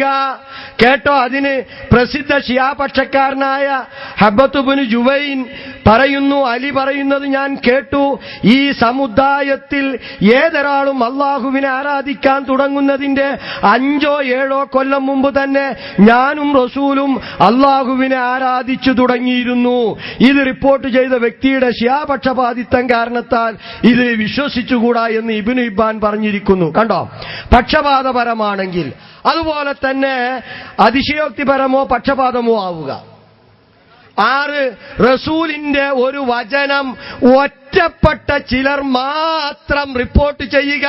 ചെയ്യുക. കേട്ടോ, അതിന് പ്രസിദ്ധ ഷിയാപക്ഷക്കാരനായ ഹബ്ബത്തുബ്നു ജുവൈൻ പറയുന്നു, അലി പറയുന്നത് ഞാൻ കേട്ടു, ഈ സമുദായത്തിൽ ഏതൊരാളും അള്ളാഹുവിനെ ആരാധിക്കാൻ തുടങ്ങുന്നതിന്റെ 5 or 7 കൊല്ലം മുമ്പ് തന്നെ ഞാനും റസൂലും അള്ളാഹുവിനെ ആരാധിച്ചു തുടങ്ങിയിരുന്നു. ഇത് റിപ്പോർട്ട് ചെയ്ത വ്യക്തിയുടെ ഷിയാപക്ഷപാതിത്വം കാരണത്താൽ ഇത് വിശ്വസിച്ചുകൂടാ എന്ന് ഇബ്നു ഹിബ്ബാൻ പറഞ്ഞിരിക്കുന്നു. കണ്ടോ, പക്ഷപാതപരമാണെങ്കിൽ. അതുപോലെ തന്നെ അതിശയോക്തിപരമോ പക്ഷപാതമോ ആവുക. 6, റസൂലിന്റെ ഒരു വചനം ഒറ്റപ്പെട്ട ചിലർ മാത്രം റിപ്പോർട്ട് ചെയ്യുക.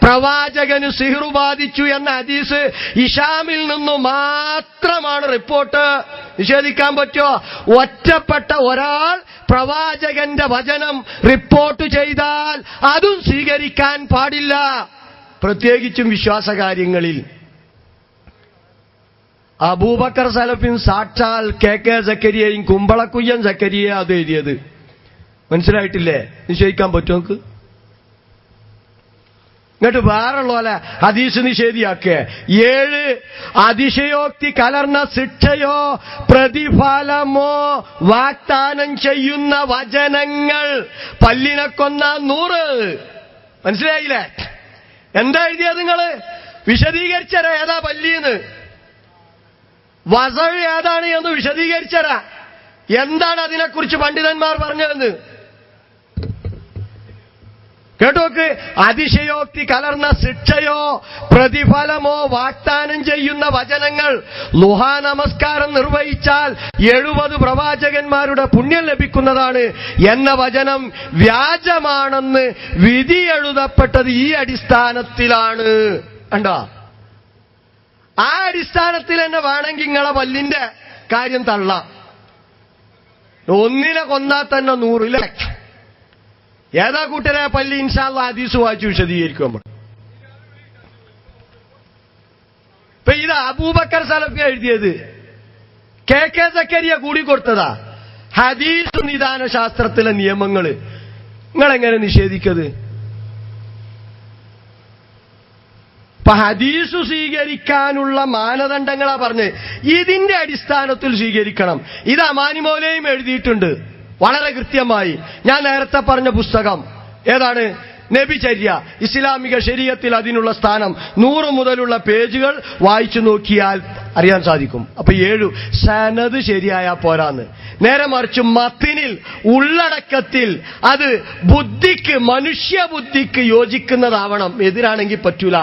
പ്രവാചകന് സിഹ്റു ബാധിച്ചു എന്ന ഹദീസ് ഇശാമിൽ നിന്നു മാത്രമാണ് റിപ്പോർട്ട്. നിഷേധിക്കാൻ പറ്റുമോ? ഒറ്റപ്പെട്ട ഒരാൾ പ്രവാചകന്റെ വചനം റിപ്പോർട്ട് ചെയ്താൽ അതും സ്വീകരിക്കാൻ പാടില്ല, പ്രത്യേകിച്ചും വിശ്വാസകാര്യങ്ങളിൽ. അബൂബക്കർ സലഫിൻ സാക്ഷാൽ KK സക്കരിയയും കുമ്പളക്കുയ്യൻ സക്കരിയ അത് എഴുതിയത്. മനസ്സിലായിട്ടില്ലേ? നിശ്ചയിക്കാൻ പറ്റുമോ നമുക്ക്? എന്നിട്ട് വേറുള്ള ഹദീസ് നിഷേധിയാക്കേ. 7, അതിശയോക്തി കലർന്ന ശിക്ഷയോ പ്രതിഫലമോ വാഗ്ദാനം ചെയ്യുന്ന വചനങ്ങൾ. പല്ലിനെ കൊന്ന 100. മനസ്സിലായില്ലേ? എന്താ എഴുതിയത് നിങ്ങള്? വിശദീകരിച്ചരാ ഏതാ പല്ലിന്ന്, വസഴ് ഏതാണ് എന്ന് വിശദീകരിച്ചരാ. എന്താണ് അതിനെക്കുറിച്ച് പണ്ഡിതന്മാർ പറഞ്ഞതെന്ന് കേട്ടോക്ക്. അതിശയോക്തി കലർന്ന ശിക്ഷയോ പ്രതിഫലമോ വാഗ്ദാനം ചെയ്യുന്ന വചനങ്ങൾ. ളുഹാ നമസ്കാരം നിർവഹിച്ചാൽ 70 പ്രവാചകന്മാരുടെ പുണ്യം ലഭിക്കുന്നതാണ് എന്ന വചനം വ്യാജമാണെന്ന് വിധി എഴുതപ്പെട്ടത് ഈ അടിസ്ഥാനത്തിലാണ്. കണ്ടോ? ആ അടിസ്ഥാനത്തിൽ തന്നെ വേണമെങ്കിൽ നിങ്ങളെ പല്ലിന്റെ കാര്യം തള്ളാം. 1 കൊന്നാൽ തന്നെ 100. ഏതാ കൂട്ടരെ പല്ലി? ഇൻഷാ അല്ലാഹ് ഹദീസ് വായിച്ചു വിശദീകരിക്കും നമ്മൾ. ഇപ്പൊ ഇത് അബൂബക്കർ സലഫി എഴുതിയത്, KK സക്കരിയ കൂടി കൊടുത്തതാ. ഹദീസ് നിദാന ശാസ്ത്രത്തിലെ നിയമങ്ങള് നിങ്ങളെങ്ങനെ നിഷേധിക്കത്? ഇപ്പൊ ഹദീസ് സ്വീകരിക്കാനുള്ള മാനദണ്ഡങ്ങളാ പറഞ്ഞ്, ഇതിന്റെ അടിസ്ഥാനത്തിൽ സ്വീകരിക്കണം. ഇത് അമാനി മൗലയും എഴുതിയിട്ടുണ്ട് വളരെ കൃത്യമായി. ഞാൻ നേരത്തെ പറഞ്ഞ പുസ്തകം ഏതാണ്? നബിചര്യ, ഇസ്ലാമിക ശരീഅത്തിൽ അതിനുള്ള സ്ഥാനം. 100 മുതലുള്ള പേജുകൾ വായിച്ചു നോക്കിയാൽ അറിയാൻ സാധിക്കും. അപ്പൊ 7 സനദ് ശരിയായാ പോരാന്ന്. നേരെ മറിച്ച് മത്തിനിൽ, ഉള്ളടക്കത്തിൽ അത് ബുദ്ധിക്ക്, മനുഷ്യബുദ്ധിക്ക് യോജിക്കുന്നതാവണം. എതിരാണെങ്കിൽ പറ്റൂല.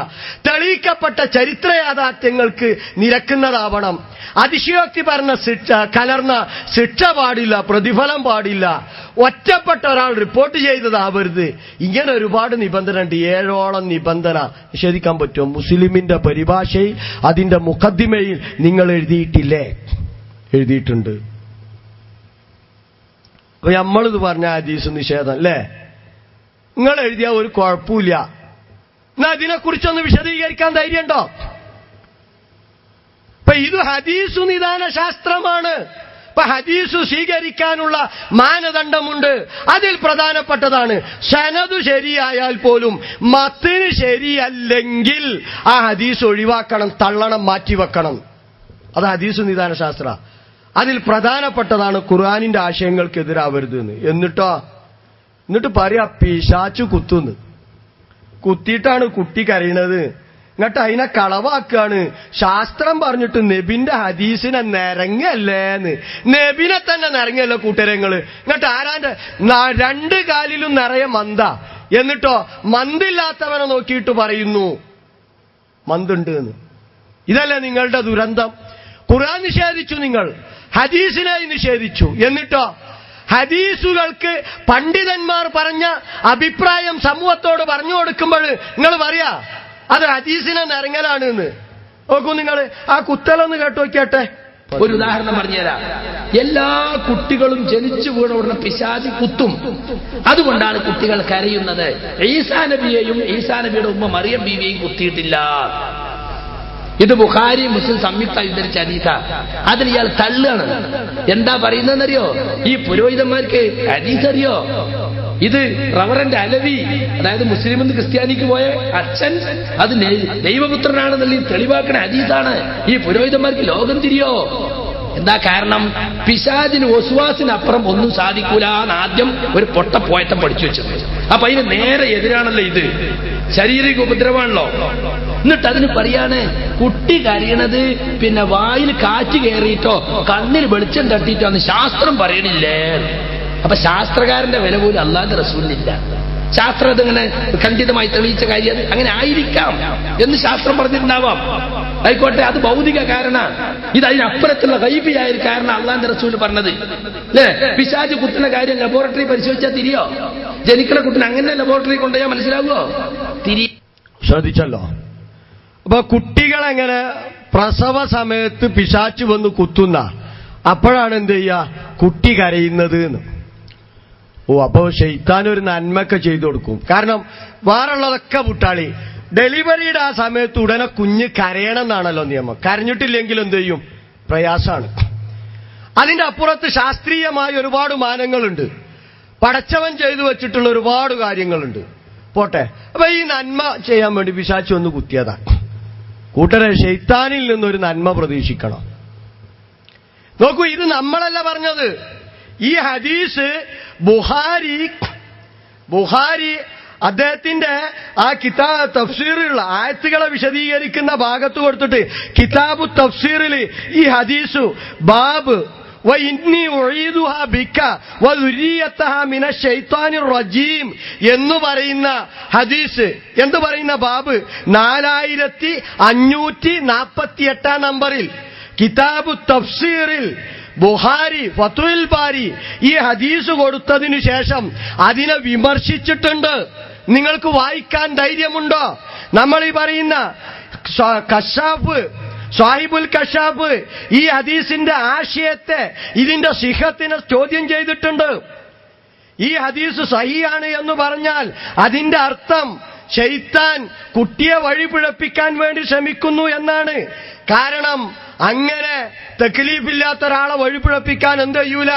തെളിയിക്കപ്പെട്ട ചരിത്ര യാഥാർത്ഥ്യങ്ങൾക്ക് നിരക്കുന്നതാവണം. അതിശയോക്തി പറഞ്ഞ കലർന്ന ശിക്ഷ പാടില്ല, പ്രതിഫലം പാടില്ല. ഒറ്റപ്പെട്ട ഒരാൾ റിപ്പോർട്ട് ചെയ്തതാവരുത്. ഇങ്ങനെ ഒരുപാട് നിബന്ധന ഉണ്ട്. 7ഓളം നിബന്ധന. നിഷേധിക്കാൻ പറ്റുമോ? മുസ്ലിമിന്റെ പരിഭാഷയിൽ അതിന്റെ മുഖദ്ദിമയിൽ നിങ്ങൾ എഴുതിയിട്ടില്ലേ? എഴുതിയിട്ടുണ്ട്. അപ്പൊ നമ്മളിത് പറഞ്ഞ ഹദീസ് നിഷേധം അല്ലേ? നിങ്ങൾ എഴുതിയ ഒരു കുഴപ്പമില്ല. എന്നാ അതിനെക്കുറിച്ചൊന്ന് വിശദീകരിക്കാൻ ധൈര്യമുണ്ടോ? അപ്പൊ ഇത് ഹദീസു നിദാന ശാസ്ത്രമാണ്. അപ്പൊ ഹദീസ് സ്വീകരിക്കാനുള്ള മാനദണ്ഡമുണ്ട്. അതിൽ പ്രധാനപ്പെട്ടതാണ് സനദ് ശരിയായാൽ പോലും മത്തിന് ശരിയല്ലെങ്കിൽ ആ ഹദീസ് ഒഴിവാക്കണം, തള്ളണം, മാറ്റിവെക്കണം. അത് ഹദീസ് നിദാന ശാസ്ത്ര. അതിൽ പ്രധാനപ്പെട്ടതാണ് ഖുർആനിന്റെ ആശയങ്ങൾക്കെതിരാവരുത് എന്ന്. എന്നിട്ട് പറയാ പിശാചു കുത്തുന്ന്. കുത്തിയിട്ടാണ് കുട്ടി കരയണത്. എന്നിട്ട് അതിനെ കളവാക്കാണ്. ശാസ്ത്രം പറഞ്ഞിട്ട് നബിന്റെ ഹദീസിനെ നിരങ്ങല്ലേന്ന്. നബിനെ തന്നെ നിരങ്ങല്ല കൂട്ടരങ്ങള്. എന്നിട്ട് ആരാന്റെ 2 കാലിലും നിറയെ മന്ദ. എന്നിട്ടോ മന്ദില്ലാത്തവനെ നോക്കിയിട്ട് പറയുന്നു മന്തുണ്ട് എന്ന്. ഇതല്ലേ നിങ്ങളുടെ ദുരന്തം? ഖുർആൻ നിഷേധിച്ചു, നിങ്ങൾ ഹദീസിനായി നിഷേധിച്ചു. എന്നിട്ടോ ഹദീസുകൾക്ക് പണ്ഡിതന്മാർ പറഞ്ഞ അഭിപ്രായം സമൂഹത്തോട് പറഞ്ഞു കൊടുക്കുമ്പോൾ നിങ്ങൾ പറയാ അത് ഹദീസിനെ നിരങ്ങലാണ് എന്ന്. നോക്കൂ നിങ്ങൾ, ആ കുത്തലൊന്ന് കേട്ടു നോക്കിയാട്ടെ. ഒരു ഉദാഹരണം പറഞ്ഞുതരാം. എല്ലാ കുട്ടികളും ജനിച്ചു വീണ ഉടനെ പിശാചി കുത്തും. അതുകൊണ്ടാണ് കുട്ടികൾ കരയുന്നത്. ഈസാ നബിയെയും ഈസാ നബിയുടെ ഉമ്മ മറിയം ബീവിയെയും കുത്തിയിട്ടില്ല. ഇത് ബുഖാരി മുസ്ലിം സംയുക്തമായി ഉദ്ധരിച്ച ഹദീസാ. അതിൽ ഇയാൾ തള്ളുകയാണ്. എന്താ പറയുന്നതെന്നറിയോ? ഈ പുരോഹിതന്മാർക്ക് ഹദീസ് അറിയോ? ഇത് റവറന്റ് അലവി, അതായത് മുസ്ലിം എന്ന് ക്രിസ്ത്യാനിക്ക് പോയ അച്ഛൻ അത് ദൈവപുത്രനാണെന്നുള്ള തെളിവാക്കണ ഹദീസാണ്. ഈ പുരോഹിതന്മാർക്ക് ലോകം തിരിയോ? എന്താ കാരണം? പിശാചിന് ഒസ്വാസിനപ്പുറം ഒന്നും സാധിക്കൂല എന്ന് ആദ്യം ഒരു പൊട്ട പോയത്തം പഠിച്ചു വെച്ചത്. അപ്പൊ അതിന് നേരെ എതിരാണല്ലോ ഇത്. ശാരീരിക ഉപദ്രവമാണല്ലോ. എന്നിട്ട് അതിന് പറയാണ് കുട്ടി കരയണത് പിന്നെ വായിൽ കാറ്റ് കയറിയിട്ടോ കണ്ണിൽ വെളിച്ചം തട്ടിയിട്ടോ എന്ന് ശാസ്ത്രം പറയണില്ലേ. അപ്പൊ ശാസ്ത്രകാരന്റെ വില പോലും അല്ലാഹുവിന്റെ റസൂലിനില്ല. ശാസ്ത്രം അതിങ്ങനെ ഖണ്ഡിതമായി തെളിയിച്ച കാര്യം അത് അങ്ങനെ ആയിരിക്കാം എന്ന് ശാസ്ത്രം പറഞ്ഞിട്ടുണ്ടാവാം. ആയിക്കോട്ടെ, അത് ഭൗതിക കാരണമാണ്. ഇത് അതിനപ്പുറത്തുള്ള ഗൈബിയായ ഒരു കാരണം അള്ളാന്റെ റസൂൽ പറഞ്ഞത് അല്ലേ. പിശാച് കുത്തുന്ന കാര്യം ലബോറട്ടറി പരിശോധിച്ചാൽ തിരിയോ? ജനിക്കണ കുട്ടിനെ അങ്ങനെ ലബോറട്ടറി കൊണ്ടുപോയാൽ മനസ്സിലാവുമോ? ശ്രദ്ധിച്ചല്ലോ. അപ്പൊ കുട്ടികളെങ്ങനെ പ്രസവ സമയത്ത് പിശാച് വന്ന് കുത്തുന്ന അപ്പോഴാണ് എന്ത് ചെയ്യുക? കുട്ടി കരയുന്നത് എന്ന്. അപ്പോ ശൈത്താൻ ഒരു നന്മയൊക്കെ ചെയ്തു കൊടുക്കും. കാരണം വേറുള്ളതൊക്കെ പുട്ടാളി. ഡെലിവറിയുടെ ആ സമയത്ത് ഉടനെ കുഞ്ഞ് കരയണം എന്നാണല്ലോ നിയമം. കരഞ്ഞിട്ടില്ലെങ്കിൽ എന്ത് ചെയ്യും? പ്രയാസമാണ്. അതിന്റെ അപ്പുറത്ത് ശാസ്ത്രീയമായ ഒരുപാട് മാനങ്ങളുണ്ട്. പടച്ചവൻ ചെയ്തു വെച്ചിട്ടുള്ള ഒരുപാട് കാര്യങ്ങളുണ്ട്. പോട്ടെ, അപ്പൊ ഈ നന്മ ചെയ്യാൻ വേണ്ടി പിശാച് ഒന്ന് കുത്തിയതാണ്. കൂട്ടരെ, ശൈത്താനിൽ നിന്നൊരു നന്മ പ്രതീക്ഷിക്കണം. നോക്കൂ, ഇത് നമ്മളല്ല പറഞ്ഞത്. ഈ ഹദീസ് ബുഖാരി അദ്ദേഹത്തിന്റെ ആ തഫ്സീറിലുള്ള ആയത്തുകളെ വിശദീകരിക്കുന്ന ഭാഗത്ത് കൊടുത്തിട്ട് കിതാബു തഫ്സീറിൽ ഈ ഹദീസു ബാബ് വഇന്നി ഉഈദുഹാ ബിക വദുരിയതഹാ മിനശ് ശൈത്താനിർ റജീം എന്ന് പറയുന്ന ഹദീസ്, എന്ന് പറയുന്ന ബാബ് 4548 നമ്പറിൽ കിതാബു തഫ്സീറിൽ ബുഖാരി ഫത്ഹുൽ ബാരി ഈ ഹദീസ് കൊടുത്തതിനു ശേഷം അതിനെ വിമർശിച്ചിട്ടുണ്ട്. നിങ്ങൾക്ക് വായിക്കാൻ ധൈര്യമുണ്ടോ? നമ്മൾ ഈ പറയുന്ന സാഹിബുൽ കശാഫ് ഈ ഹദീസിന്റെ ആശയത്തെ, ഇതിന്റെ സിഹത്തിനെ ചോദ്യം ചെയ്തിട്ടുണ്ട്. ഈ ഹദീസ് സഹിയാണ് എന്ന് പറഞ്ഞാൽ അതിന്റെ അർത്ഥം ശൈത്താൻ കുട്ടിയെ വഴിപിഴപ്പിക്കാൻ വേണ്ടി ശ്രമിക്കുന്നു എന്നാണ്. കാരണം അങ്ങനെ തക്ലീഫില്ലാത്ത ഒരാളെ വഴിപിഴപ്പിക്കാൻ എന്ത് ചെയ്യൂല?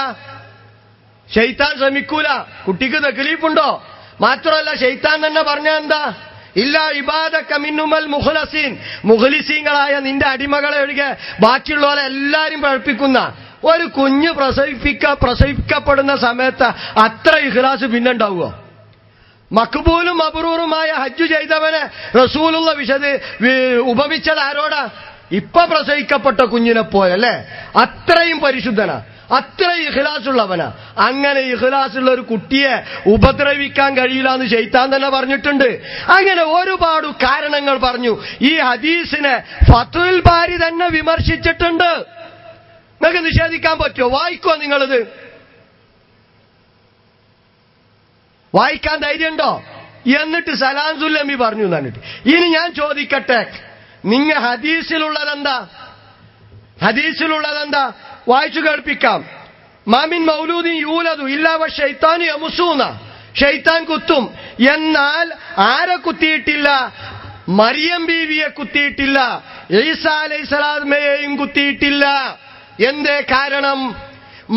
ശൈത്താൻ ശ്രമിക്കൂല. കുട്ടിക്ക് തക്ലീഫുണ്ടോ? മാത്രമല്ല ശൈത്താൻ തന്നെ പറഞ്ഞാൽ എന്താ? ഇല്ലാ ഇബാദക മിന്നുമൽ മുഖ്ലസീൻ, മുഖ്ലിസീങ്ങളായ നിന്റെ അടിമകളെ ഒഴികെ ബാക്കിയുള്ളവരെ എല്ലാരും പഴപ്പിക്കുന്ന ഒരു കുഞ്ഞ് പ്രസവിക്കപ്പെടുന്ന സമയത്ത് അത്ര ഇഖ്ലാസ് പിന്നെ ഉണ്ടാവുമോ? മക്ബൂലും മബ്റൂറുമായ ഹജ്ജ് ചെയ്തവനെ റസൂലുള്ള ഉപമിച്ചത് ആരോടാ? ഇപ്പൊ പ്രസവിക്കപ്പെട്ട കുഞ്ഞിനെ പോലല്ലേ? അത്രയും പരിശുദ്ധനാ, അത്രയും ഇഖ്ലാസുള്ളവനാ. അങ്ങനെ ഇഖ്ലാസുള്ള ഒരു കുട്ടിയെ ഉപദ്രവിക്കാൻ കഴിയില്ല എന്ന് ശൈത്താൻ തന്നെ പറഞ്ഞിട്ടുണ്ട്. അങ്ങനെ ഒരുപാട് കാരണങ്ങൾ പറഞ്ഞു. ഈ ഹദീസിനെ ഫത്ഹുൽ ബാരി തന്നെ വിമർശിച്ചിട്ടുണ്ട്. നിങ്ങൾക്ക് നിഷേധിക്കാൻ പറ്റുമോ? വായിക്കോ നിങ്ങളിത്? വായിക്കാൻ ധൈര്യമുണ്ടോ? എന്നിട്ട് സലാം സുല്ലമി പറഞ്ഞു എന്നിട്ട്. ഇനി ഞാൻ ചോദിക്കട്ടെ, നിങ്ങൾ ഹദീസിലുള്ളതെന്താ? വായിച്ചു കേൾപ്പിക്കാം. മാമിൻ മൗലൂദിൻ യൂലദു ഇല്ലാ വശൈത്താനു യമുസൂന, ശൈത്താൻ കുത്തും. എന്നാൽ ആരെ കുത്തിയിട്ടില്ല? മറിയം ബീവിയെ കുത്തിയിട്ടില്ല, ഈസാ അലൈഹിസ്സലാമയെയും കുത്തിയിട്ടില്ല. എന്തേ കാരണം?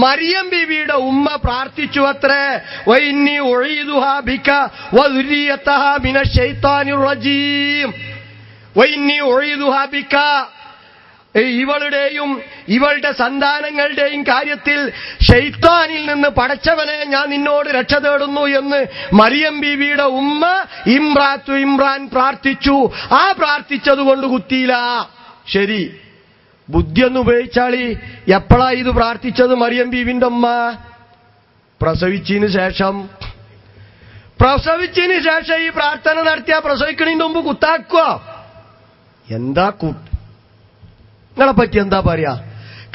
മറിയം ബീവിയുടെ ഉമ്മ പ്രാർത്ഥിച്ചു അത്രേ, വഇന്നി ഉഈദുഹാ ബിക വദുരിയതഹാ മിനശ് ശൈത്താനിർ റജീം, വഇന്നി ഉഈദുഹാ ബിക, ഇവളുടെയും ഇവളുടെ സന്താനങ്ങളുടെയും കാര്യത്തിൽ ശൈത്താനിൽ നിന്ന് പടച്ചവനെ ഞാൻ നിന്നോട് രക്ഷ തേടുന്നു എന്ന് മറിയം ബീവിയുടെ ഉമ്മ ഇമ്രാൻ പ്രാർത്ഥിച്ചു. ആ പ്രാർത്ഥിച്ചതുകൊണ്ട് കുത്തിയില്ല. ശരി, ബുദ്ധിയൊന്ന് ഉപയോഗിച്ചാളി. എപ്പോഴാ ഇത് പ്രാർത്ഥിച്ചത്? മറിയം ബീവിന്റെ ഉമ്മ പ്രസവിച്ചതിന് ശേഷം ഈ പ്രാർത്ഥന നടത്തിയ പ്രസവിക്കണതിന് മുമ്പ് കുത്താക്കുക. എന്താ നിങ്ങളെ പറ്റി എന്താ പറയാ?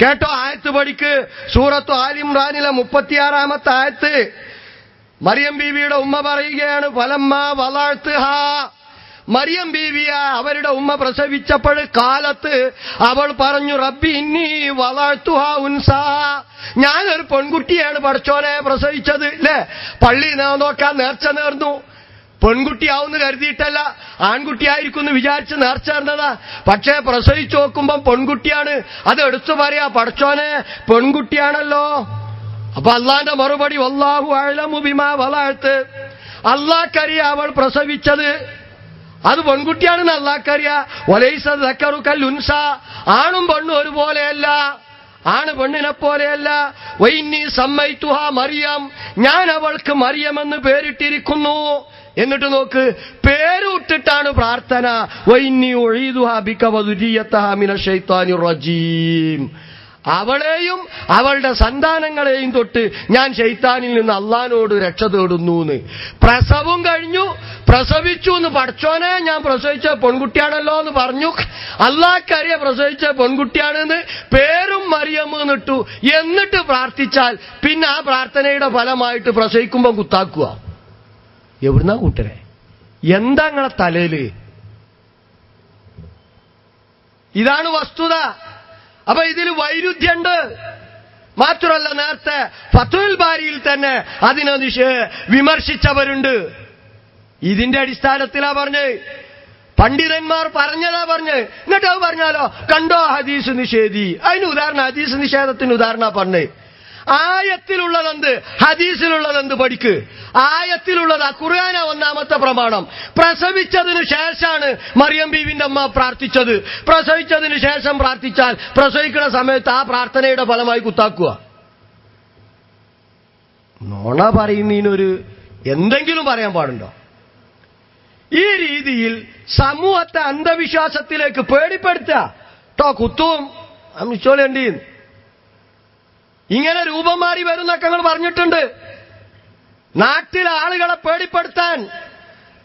കേട്ടോ, ആയത്ത് പഠിക്ക്. സൂറത്തു ആലിമ്രാനിലെ 36-ാമത്തെ ആയത്ത്. മറിയം ബീവിയുടെ ഉമ്മ പറയുകയാണ്, ഫലമ്മാ വളഅ്തുഹാ, മറിയം ബീവിയ അവരുടെ ഉമ്മ പ്രസവിച്ചപ്പോൾ കാലത്ത് അവൾ പറഞ്ഞു, റബ്ബി ഇന്നി വളഅ്തുഹാ ഉൻസാ, ഞാനൊരു പെൺകുട്ടിയാണ് പടച്ചോനെ പ്രസവിച്ചത്. അല്ലേ? പള്ളി നോക്കാൻ നേർച്ച നേർന്നു. പെൺകുട്ടിയാവുന്ന് കരുതിയിട്ടല്ല, ആൺകുട്ടിയായിരിക്കും എന്ന് വിചാരിച്ച് നേർച്ച നേർന്നതാ. പക്ഷേ പ്രസവിച്ചു നോക്കുമ്പം പെൺകുട്ടിയാണ്. അത് എടുത്തു പറയാ, പടച്ചോനെ പെൺകുട്ടിയാണല്ലോ. അപ്പൊ അള്ളാന്റെ മറുപടി വല്ലാഹു അഅലമു ബിമാ വളഅത്ത്, അള്ളാഹ്ക്കറിയാ അവൾ പ്രസവിച്ചത് അത് പെൺകുട്ടിയാണെന്ന് അള്ളാഹ്ക്കറിയാ. വലൈസ ദക്കറു കൽ ഉൻസ, ആണും പെണ്ണും ഒരുപോലെയല്ല, ആണ് പെണ്ണിനെ പോലെയല്ല. വൈന്നി സമ്മൈതുഹാ മറിയം, ഞാൻ അവൾക്ക് മറിയമെന്ന് പേരിട്ടിരിക്കുന്നു. എന്നിട്ട് നോക്ക്, പേരുട്ടിട്ടാണ് പ്രാർത്ഥന. വൈന്നി ഉഈദുഹാ ബിക വദുരിയതഹാ മിനശ് ശൈത്വാനിർ റജീം, അവളെയും അവളുടെ സന്താനങ്ങളെയും തൊട്ട് ഞാൻ ശൈത്താനിൽ നിന്ന് അള്ളാഹിനോട് രക്ഷ തേടുന്നു. പ്രസവം കഴിഞ്ഞു, പ്രസവിച്ചു എന്ന് പഠിച്ചോനെ ഞാൻ പ്രസവിച്ച പെൺകുട്ടിയാണല്ലോ എന്ന് പറഞ്ഞു. അള്ളാഹ്ക്കറിയ പ്രസവിച്ച പെൺകുട്ടിയാണെന്ന് പേരും മറിയം എന്നിട്ടു. എന്നിട്ട് പ്രാർത്ഥിച്ചാൽ പിന്നെ ആ പ്രാർത്ഥനയുടെ ഫലമായിട്ട് പ്രസവിക്കുമ്പോൾ കുത്താക്കുക. എവിടുന്നാ കൂട്ടരെ? എന്താ നിങ്ങളെ തലയില്? ഇതാണ് വസ്തുത. അപ്പൊ ഇതിൽ വൈരുദ്ധ്യമുണ്ട്. മാത്രമല്ല, നേരത്തെ ഫത്ഹുൽ ബാരിയിൽ തന്നെ അതിനെ വിമർശിച്ചവരുണ്ട്. ഇതിന്റെ അടിസ്ഥാനത്തിലാ പറഞ്ഞ്, പണ്ഡിതന്മാർ പറഞ്ഞതാ പറഞ്ഞ്. എന്നിട്ട് അത് പറഞ്ഞാലോ കണ്ടോ ഹദീസ് നിഷേധി, അതിന് ഉദാഹരണം, ഹദീസ് നിഷേധത്തിന് ഉദാഹരണ പറഞ്ഞ്. ആയത്തിലുള്ളതെന്ത് ഹദീസിലുള്ളതെന്ത് പഠിക്ക്. ആയത്തിലുള്ളത് ഖുർആന ഒന്നാമത്തെ പ്രമാണം. പ്രസവിച്ചതിനു ശേഷമാണ് മറിയം ബീവിന്റെ അമ്മ പ്രാർത്ഥിച്ചത്. പ്രസവിച്ചതിന് ശേഷം പ്രാർത്ഥിച്ചാൽ പ്രസവിക്കുന്ന സമയത്ത് ആ പ്രാർത്ഥനയുടെ ഫലമായി കുത്താക്കുക. നോണ പറയുന്നതിനൊരു എന്തെങ്കിലും പറയാൻ പാടുണ്ടോ? ഈ രീതിയിൽ സമൂഹത്തെ അന്ധവിശ്വാസത്തിലേക്ക് പേടിപ്പെടുത്തുക. കുത്തും മിച്ചോളേണ്ടി ഇങ്ങനെ രൂപം മാറി വരുന്നൊക്കെ ഞങ്ങൾ പറഞ്ഞിട്ടുണ്ട്. നാട്ടിലെ ആളുകളെ പേടിപ്പെടുത്താൻ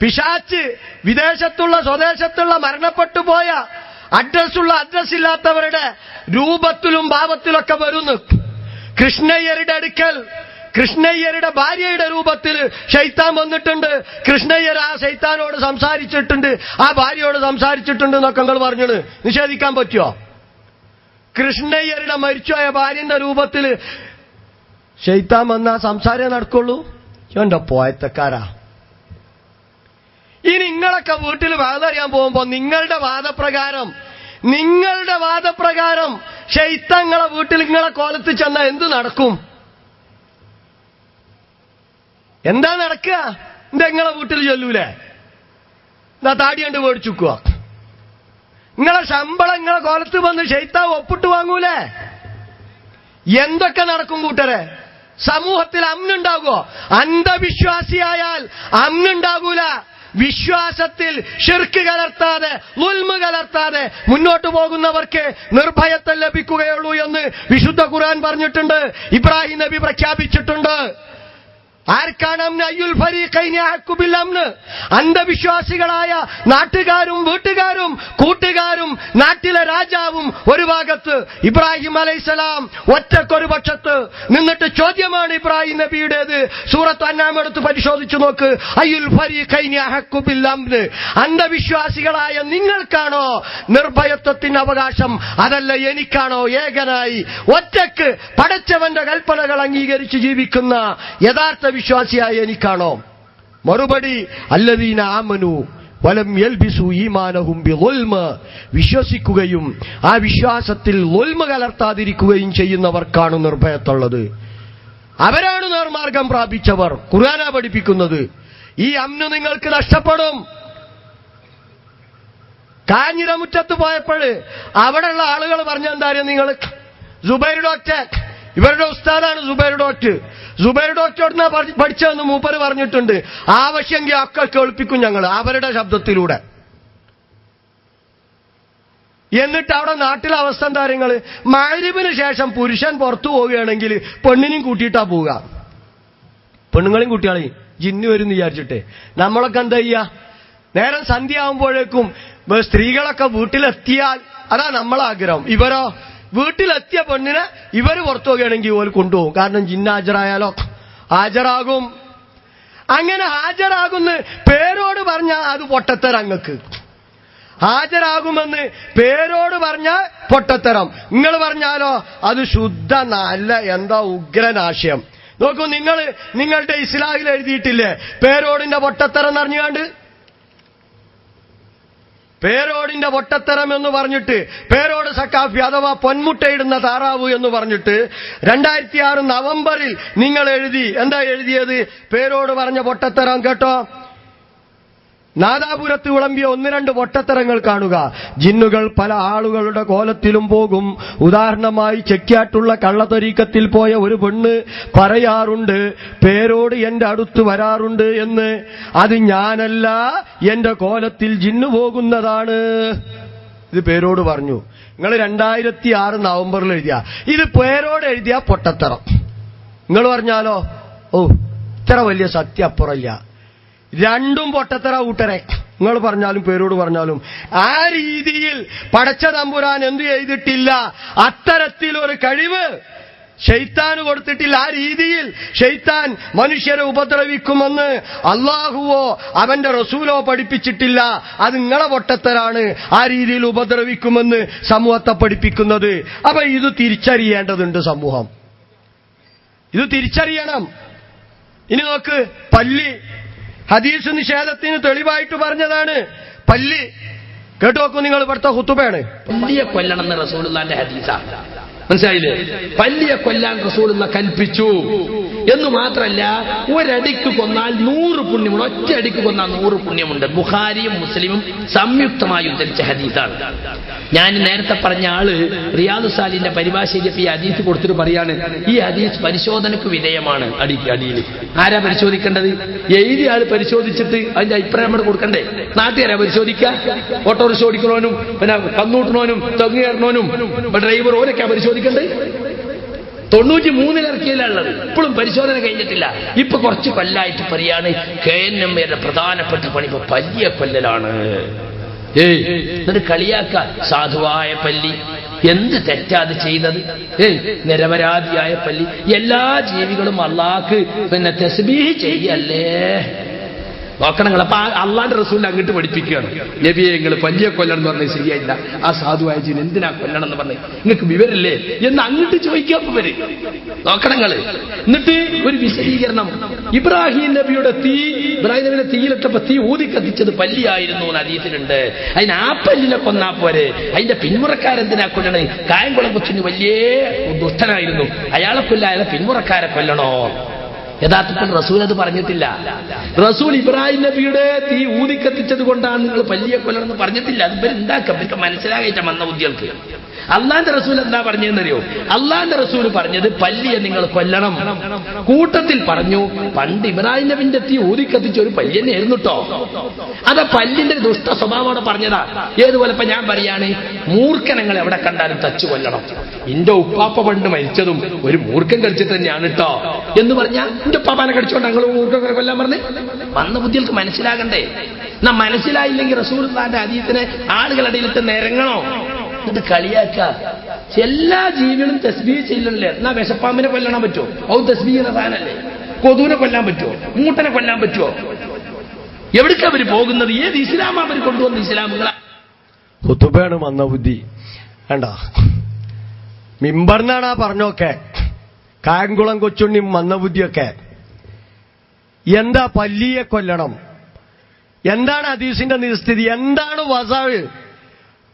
പിശാച്ച് വിദേശത്തുള്ള സ്വദേശത്തുള്ള മരണപ്പെട്ടു പോയ അഡ്രസ്സുള്ള അഡ്രസ് ഇല്ലാത്തവരുടെ രൂപത്തിലും ഭാവത്തിലൊക്കെ വരുന്നു. കൃഷ്ണയ്യരുടെ അടുക്കൽ കൃഷ്ണയ്യരുടെ ഭാര്യയുടെ രൂപത്തിൽ ശൈത്താൻ വന്നിട്ടുണ്ട്. കൃഷ്ണയ്യർ ആ ശൈത്താനോട് സംസാരിച്ചിട്ടുണ്ട്, ആ ഭാര്യയോട് സംസാരിച്ചിട്ടുണ്ട് എന്നൊക്കെ നിങ്ങൾ പറഞ്ഞത് നിഷേധിക്കാൻ പറ്റുമോ? കൃഷ്ണയ്യരുടെ മരിച്ചുപോയ ഭാര്യന്റെ രൂപത്തിൽ ശൈത്താൻ വന്ന സംസാരം നടക്കുള്ളൂ? എന്റെ പോയത്തക്കാരാ. ഇനി നിങ്ങളൊക്കെ വീട്ടിൽ വാതറിയാൻ പോകുമ്പോ നിങ്ങളുടെ വാദപ്രകാരം ശൈത്താങ്ങളെ വീട്ടിൽ നിങ്ങളെ കോലത്ത് ചെന്ന എന്ത് നടക്കും? എന്താ നടക്കുക? നിങ്ങളെ വീട്ടിൽ ചെല്ലൂലേ? എന്താ താടി കണ്ട് മേടിച്ചുക്കുക? നിങ്ങളെ ശമ്പളം നിങ്ങളെ കോലത്ത് വന്ന് ശൈത്താൻ ഒപ്പിട്ട് വാങ്ങൂലേ? എന്തൊക്കെ നടക്കും കൂട്ടരെ? സമൂഹത്തിൽ അമ്നുണ്ടാകുമോ? അന്ധവിശ്വാസിയായാൽ അമ്നുണ്ടാകൂല. വിശ്വാസത്തിൽ ശിർക്ക് കലർത്താതെ ളുൽമ് കലർത്താതെ മുന്നോട്ട് പോകുന്നവർക്ക് നിർഭയത്വം ലഭിക്കുകയുള്ളൂ എന്ന് വിശുദ്ധ ഖുർആൻ പറഞ്ഞിട്ടുണ്ട്. ഇബ്രാഹിം നബി പ്രഖ്യാപിച്ചിട്ടുണ്ട്. ആർക്കാണ് അമ്ന്? അയ്യുൽ ഫരീഖൈനി അഹഖു ബിൽ അമ്ന്. അന്ധവിശ്വാസികളായ നാട്ടുകാരും വീട്ടുകാരും കൂട്ടുകാരും നാട്ടിലെ രാജാവും ഒരു ഭാഗത്ത്, ഇബ്രാഹിം അലൈഹിസ്സലാം ഒറ്റക്കൊരു പക്ഷത്ത് നിന്നിട്ട് ചോദ്യമാണ് ഇബ്രാഹിം നബിയുടേത്. സൂറത്ത് അൻആം എടുത്ത് പരിശോധിച്ചു നോക്ക്. അയ്യുൽ ഫരീഖൈനി അഹഖു ബിൽ അമ്ന്. അന്ധവിശ്വാസികളായ നിങ്ങൾക്കാണോ നിർഭയത്വത്തിന് അവകാശം, അതല്ല എനിക്കാണോ ഏകനായി ഒറ്റക്ക് പടച്ചവന്റെ കൽപ്പനകൾ അംഗീകരിച്ച് ജീവിക്കുന്ന യഥാർത്ഥ വിശ്വാസിയായ എനിക്കാണോ? മറുപടി അല്ലദീന ആമനു വലം യൽബിസു ഈമാനഹും ബിളുൽമ. വിശ്വസിക്കുകയും ആ വിശ്വാസത്തിൽ ളുൽമ കലർത്താതിരിക്കുകയും ചെയ്യുന്നവർക്കാണ് നിർഭയത്തുള്ളത്. അവരാണ് നേർമാർഗം പ്രാപിച്ചവർ. ഖുർആനാ പഠിപ്പിക്കുന്നത്. ഈ അമ്ന് നിങ്ങൾക്ക് നഷ്ടപ്പെടും. കാഞ്ഞിരമുറ്റത്ത് പോയപ്പോൾ അവിടെയുള്ള ആളുകൾ പറഞ്ഞെന്തായാലും നിങ്ങൾ സുബൈർ ഡോക്ടർ, ഇവരുടെ ഉസ്താദാണ് സുബൈർ ഡോക്ടർ. സുബൈർ ഡോക്ടറോട് പഠിച്ചതെന്ന് മൂപ്പര് പറഞ്ഞിട്ടുണ്ട്. ആവശ്യമെങ്കിൽ ഒക്കെ കേൾപ്പിക്കും ഞങ്ങൾ അവരുടെ ശബ്ദത്തിലൂടെ. എന്നിട്ട് അവിടെ നാട്ടിലെ അവസ്ഥ എന്താ? നിങ്ങൾ മഗ്‌രിബിന് ശേഷം പുരുഷൻ പുറത്തു പോവുകയാണെങ്കിൽ പെണ്ണിനെയും കൂട്ടിയിട്ടാ പോവുക. പെണ്ണുങ്ങളെയും കുട്ടികളെയും ജിന്നു വരും വിചാരിച്ചിട്ട്. നമ്മളൊക്കെ എന്താ ചെയ്യാ? നേരം സന്ധ്യ ആവുമ്പോഴേക്കും സ്ത്രീകളൊക്കെ വീട്ടിലെത്തിയാൽ അതാ നമ്മളാഗ്രഹം. ഇവരോ വീട്ടിലെത്തിയ പെണ്ണിനെ ഇവര് പുറത്തു പോകുകയാണെങ്കിൽ ഇവർ കൊണ്ടുപോകും. കാരണം ജിന്ന ഹാജരായാലോ ഹാജരാകും. അങ്ങനെ ഹാജരാകുന്ന പേരോട് പറഞ്ഞാൽ അത് പൊട്ടത്തരം. അങ്ങക്ക് ഹാജരാകുമെന്ന് പേരോട് പറഞ്ഞാൽ പൊട്ടത്തരം. നിങ്ങൾ പറഞ്ഞാലോ അത് ശുദ്ധ നല്ല എന്താ ഉഗ്രനാശയം. നോക്കൂ, നിങ്ങളുടെ ഇസ്ലാമിൽ എഴുതിയിട്ടില്ലേ പേരോടിന്റെ പൊട്ടത്തരം എന്നറിഞ്ഞുകൊണ്ട്? പേരോടിന്റെ പൊട്ടത്തരം എന്ന് പറഞ്ഞിട്ട്, പേരോട് സക്കാഫി അഥവാ പൊന്മുട്ടയിടുന്ന താറാവ് എന്ന് പറഞ്ഞിട്ട് 2006 നവംബറിൽ നിങ്ങൾ എഴുതി. എന്താ എഴുതിയത്? പേരോട് പറഞ്ഞ പൊട്ടത്തരം കേട്ടോ. നാദാപുരത്ത് വിളമ്പിയ 1-2 പൊട്ടത്തരങ്ങൾ കാണുക. ജിന്നുകൾ പല ആളുകളുടെ കോലത്തിലും പോകും. ഉദാഹരണമായി ചെക്യാട്ടുള്ള കള്ളത്തരീക്കത്തിൽ പോയ ഒരു പെണ്ണ് പറയാറുണ്ട്, പേരോട് എന്റെ അടുത്ത് വരാറുണ്ട് എന്ന്. അത് ഞാനല്ല, എന്റെ കോലത്തിൽ ജിന്നു പോകുന്നതാണ്. ഇത് പേരോട് പറഞ്ഞു. നിങ്ങൾ 2006 നവംബറിൽ എഴുതിയ ഇത് പേരോട് എഴുതിയ പൊട്ടത്തരം. നിങ്ങൾ പറഞ്ഞാലോ, ഓ ഇത്ര വലിയ സത്യം അപ്പുറമില്ല. രണ്ടും പൊട്ടത്തര കൂട്ടരെ. നിങ്ങൾ പറഞ്ഞാലും പേരോട് പറഞ്ഞാലും ആ രീതിയിൽ പടച്ച തമ്പുരാൻ എന്തു ചെയ്തിട്ടില്ല. അത്തരത്തിലൊരു കഴിവ് ശൈത്താന് കൊടുത്തിട്ടില്ല. ആ രീതിയിൽ ശൈത്താൻ മനുഷ്യരെ ഉപദ്രവിക്കുമെന്ന് അള്ളാഹുവോ അവന്റെ റസൂലോ പഠിപ്പിച്ചിട്ടില്ല. അത് നിങ്ങളെ പൊട്ടത്തരാണ് ആ രീതിയിൽ ഉപദ്രവിക്കുമെന്ന് സമൂഹത്തെ പഠിപ്പിക്കുന്നത്. അപ്പൊ ഇത് തിരിച്ചറിയേണ്ടതുണ്ട് സമൂഹം. ഇത് തിരിച്ചറിയണം. ഇനി നോക്ക്, പല്ലി ഹദീസ് നിഷേധത്തിന് തെളിവായിട്ട് പറഞ്ഞതാണ്. പല്ലി കേട്ടു നോക്കൂ നിങ്ങൾ. ഇവിടുത്തെ ഖുതുബയാണ്. പല്ലിയെ കൊല്ലണം എന്ന് റസൂലുള്ളാഹിന്റെ ഹദീസാ. മനസ്സിലായില്ലേ? പല്ലിയെ കൊല്ലാൻ റസൂലുള്ള കൽപ്പിച്ചു എന്ന് മാത്രമല്ല, ഒരടിക്ക് കൊന്നാൽ 100 പുണ്യമുണ്ട്. ഒറ്റ അടിക്ക് കൊന്നാൽ 100 പുണ്യമുണ്ട്. ബുഖാരിയും മുസ്ലിമും സംയുക്തമായി ഉദ്ധരിച്ച ഹദീസാണ്. ഞാൻ നേരത്തെ പറഞ്ഞ ആള് റിയാദു സാലിന്റെ പരിഭാഷയിൽ ഈ ഹദീസ് കൊടുത്തിട്ട് പറയാണ്, ഈ ഹദീസ് പരിശോധനക്ക് വിധേയമാണ്. അടിയിൽ ആരാ പരിശോധിക്കേണ്ടത്? എഴുതിയ ആള് പരിശോധിച്ചിട്ട് അതിന്റെ അഭിപ്രായം നമ്മൾ കൊടുക്കണ്ടേ? നാട്ടുകാരാ പരിശോധിക്കുക? ഓട്ടോറിക്ഷ ഓടിക്കണോനും പിന്നെ കന്നൂട്ടണോനും തെങ്ങേറണോനും ഡ്രൈവർ ഓരൊക്കെയാ പരിശോധിക്കണ്ടേ? 93 ഇറക്കിയല്ലുള്ളത്. ഇപ്പോഴും പരിശോധന കഴിഞ്ഞിട്ടില്ല. ഇപ്പൊ കുറച്ച് കൊല്ലായിട്ട് പറയാണ് KNMയുടെ പ്രധാനപ്പെട്ട പണി ഇപ്പൊ പല്ലിയെ കൊല്ലലാണ്. എന്നിട്ട് കളിയാക്ക, സാധുവായ പല്ലി എന്ത് തെറ്റാത് ചെയ്തത്? നിരപരാധിയായ പല്ലി. എല്ലാ ജീവികളും അള്ളാഹ്ക്ക് പിന്നെ തസ്ബീഹ് ചെയ്യല്ലേ. നോക്കണങ്ങൾ. അപ്പൊ അള്ളാന്റെ റസൂലിനെ അങ്ങോട്ട് പഠിപ്പിക്കുകയാണ്, നബിയെ നിങ്ങൾ പല്ലിയെ കൊല്ലണം എന്ന് പറഞ്ഞത് ശരിയായില്ല, ആ സാധുവായ ജീവൻ എന്തിനാ കൊല്ലണം എന്ന് പറഞ്ഞത്, നിങ്ങൾക്ക് വിവരല്ലേ എന്ന് അങ്ങോട്ട് ചോദിക്കാൻ വരെ. നോക്കണങ്ങള്. എന്നിട്ട് ഒരു വിശദീകരണം, ഇബ്രാഹിം നബിയുടെ ഇബ്രാഹിം നബിയുടെ തീയിലിട്ടപ്പോ തീ ഊതി കത്തിച്ചത് പല്ലിയായിരുന്നു എന്ന് ഹദീസിലുണ്ട്. അതിന് ആ പല്ലിനെ കൊന്നാ പോരെ, അതിന്റെ പിന്മുറക്കാരെന്തിനാ കൊല്ലണേ? കായംകുളം കൊച്ചിന് വലിയ ദുഷ്ടനായിരുന്നു, അയാളെ കൊല്ല, അയാളെ പിന്മുറക്കാരെ കൊല്ലണോ? യഥാർത്ഥത്തിൽ റസൂൽ അത് പറഞ്ഞിട്ടില്ല. റസൂൽ ഇബ്രാഹിം നബിയുടെ തീ ഊതിക്കത്തിച്ചത് കൊണ്ടാണ് നിങ്ങൾ പല്ലിയെ കൊല്ലണമെന്ന് പറഞ്ഞിട്ടില്ല. അത് ഇവരുണ്ടാക്കാം, ഇവർക്ക് മനസ്സിലാകേറ്റ മന്ദബുദ്ധികൾക്ക്. അള്ളാന്റെ റസൂൽ എന്താ പറഞ്ഞതെന്നറിയോ? അള്ളാന്റെ റസൂൽ പറഞ്ഞത് പല്ലിയെ നിങ്ങൾ കൊല്ലണം. കൂട്ടത്തിൽ പറഞ്ഞു, പണ്ട് ഇബ്രാഹിം നബിന്റെ തീ ഊതിക്കത്തിച്ച ഒരു പല്ലി തന്നെ ആയിരുന്നു കേട്ടോ. അത് പല്ലിന്റെ ദുഷ്ട സ്വഭാവമാണ് പറഞ്ഞതാ. ഏതുപോലെ ഇപ്പൊ ഞാൻ പറയാണ്, മൂർഖനങ്ങൾ എവിടെ കണ്ടാലും തച്ചു കൊല്ലണം. എന്റെ ഉപ്പാപ്പ പണ്ട് മരിച്ചതും ഒരു മൂർഖൻ കളിച്ചിട്ട് തന്നെയാണ് കേട്ടോ എന്ന് പറഞ്ഞാൽ എന്റെ ഉപ്പാപ്പാനെ കടിച്ചോണ്ട് ഞങ്ങൾ മൂർഖനെ കൊല്ലാൻ പറഞ്ഞ് മന്ദബുദ്ധികൾക്ക് മനസ്സിലാകണ്ടേ? എന്നാ മനസ്സിലായില്ലെങ്കിൽ റസൂലുള്ളാഹിന്റെ ഹദീസിനെ ആളുകളുടെ നിരങ്ങണോ? എന്നിട്ട് കളിയാക്ക. എല്ലാ ജീവികളും തസ്ബീഹ് ചെയ്യണല്ലേ? എന്നാ വിശപ്പാമ്പിനെ കൊല്ലാൻ പറ്റുമോ? ഔ തസ്ബീഹ് എന്ന സാധനല്ലേ? കൊതുവിനെ കൊല്ലാൻ പറ്റുമോ? മൂട്ടനെ കൊല്ലാൻ പറ്റുമോ? എവിടേക്ക് അവര് പോകുന്നത്? ഏത് ഇസ്ലാം അവർ കൊണ്ടുവന്ന ഇസ്ലാമുകളാ? ഖുതുബയാണ് മന്ദബുദ്ധി. വേണ്ട, മിമ്പർന്നാണ് ആ പറഞ്ഞൊക്കെ. കായംകുളം കൊച്ചുണ്ണി മന്ദബുദ്ധിയൊക്കെ. എന്താ പല്ലിയെ കൊല്ലണം? എന്താണ് ഹദീസിന്റെ നിസ്ഥിതി? എന്താണ് വസാഴ്?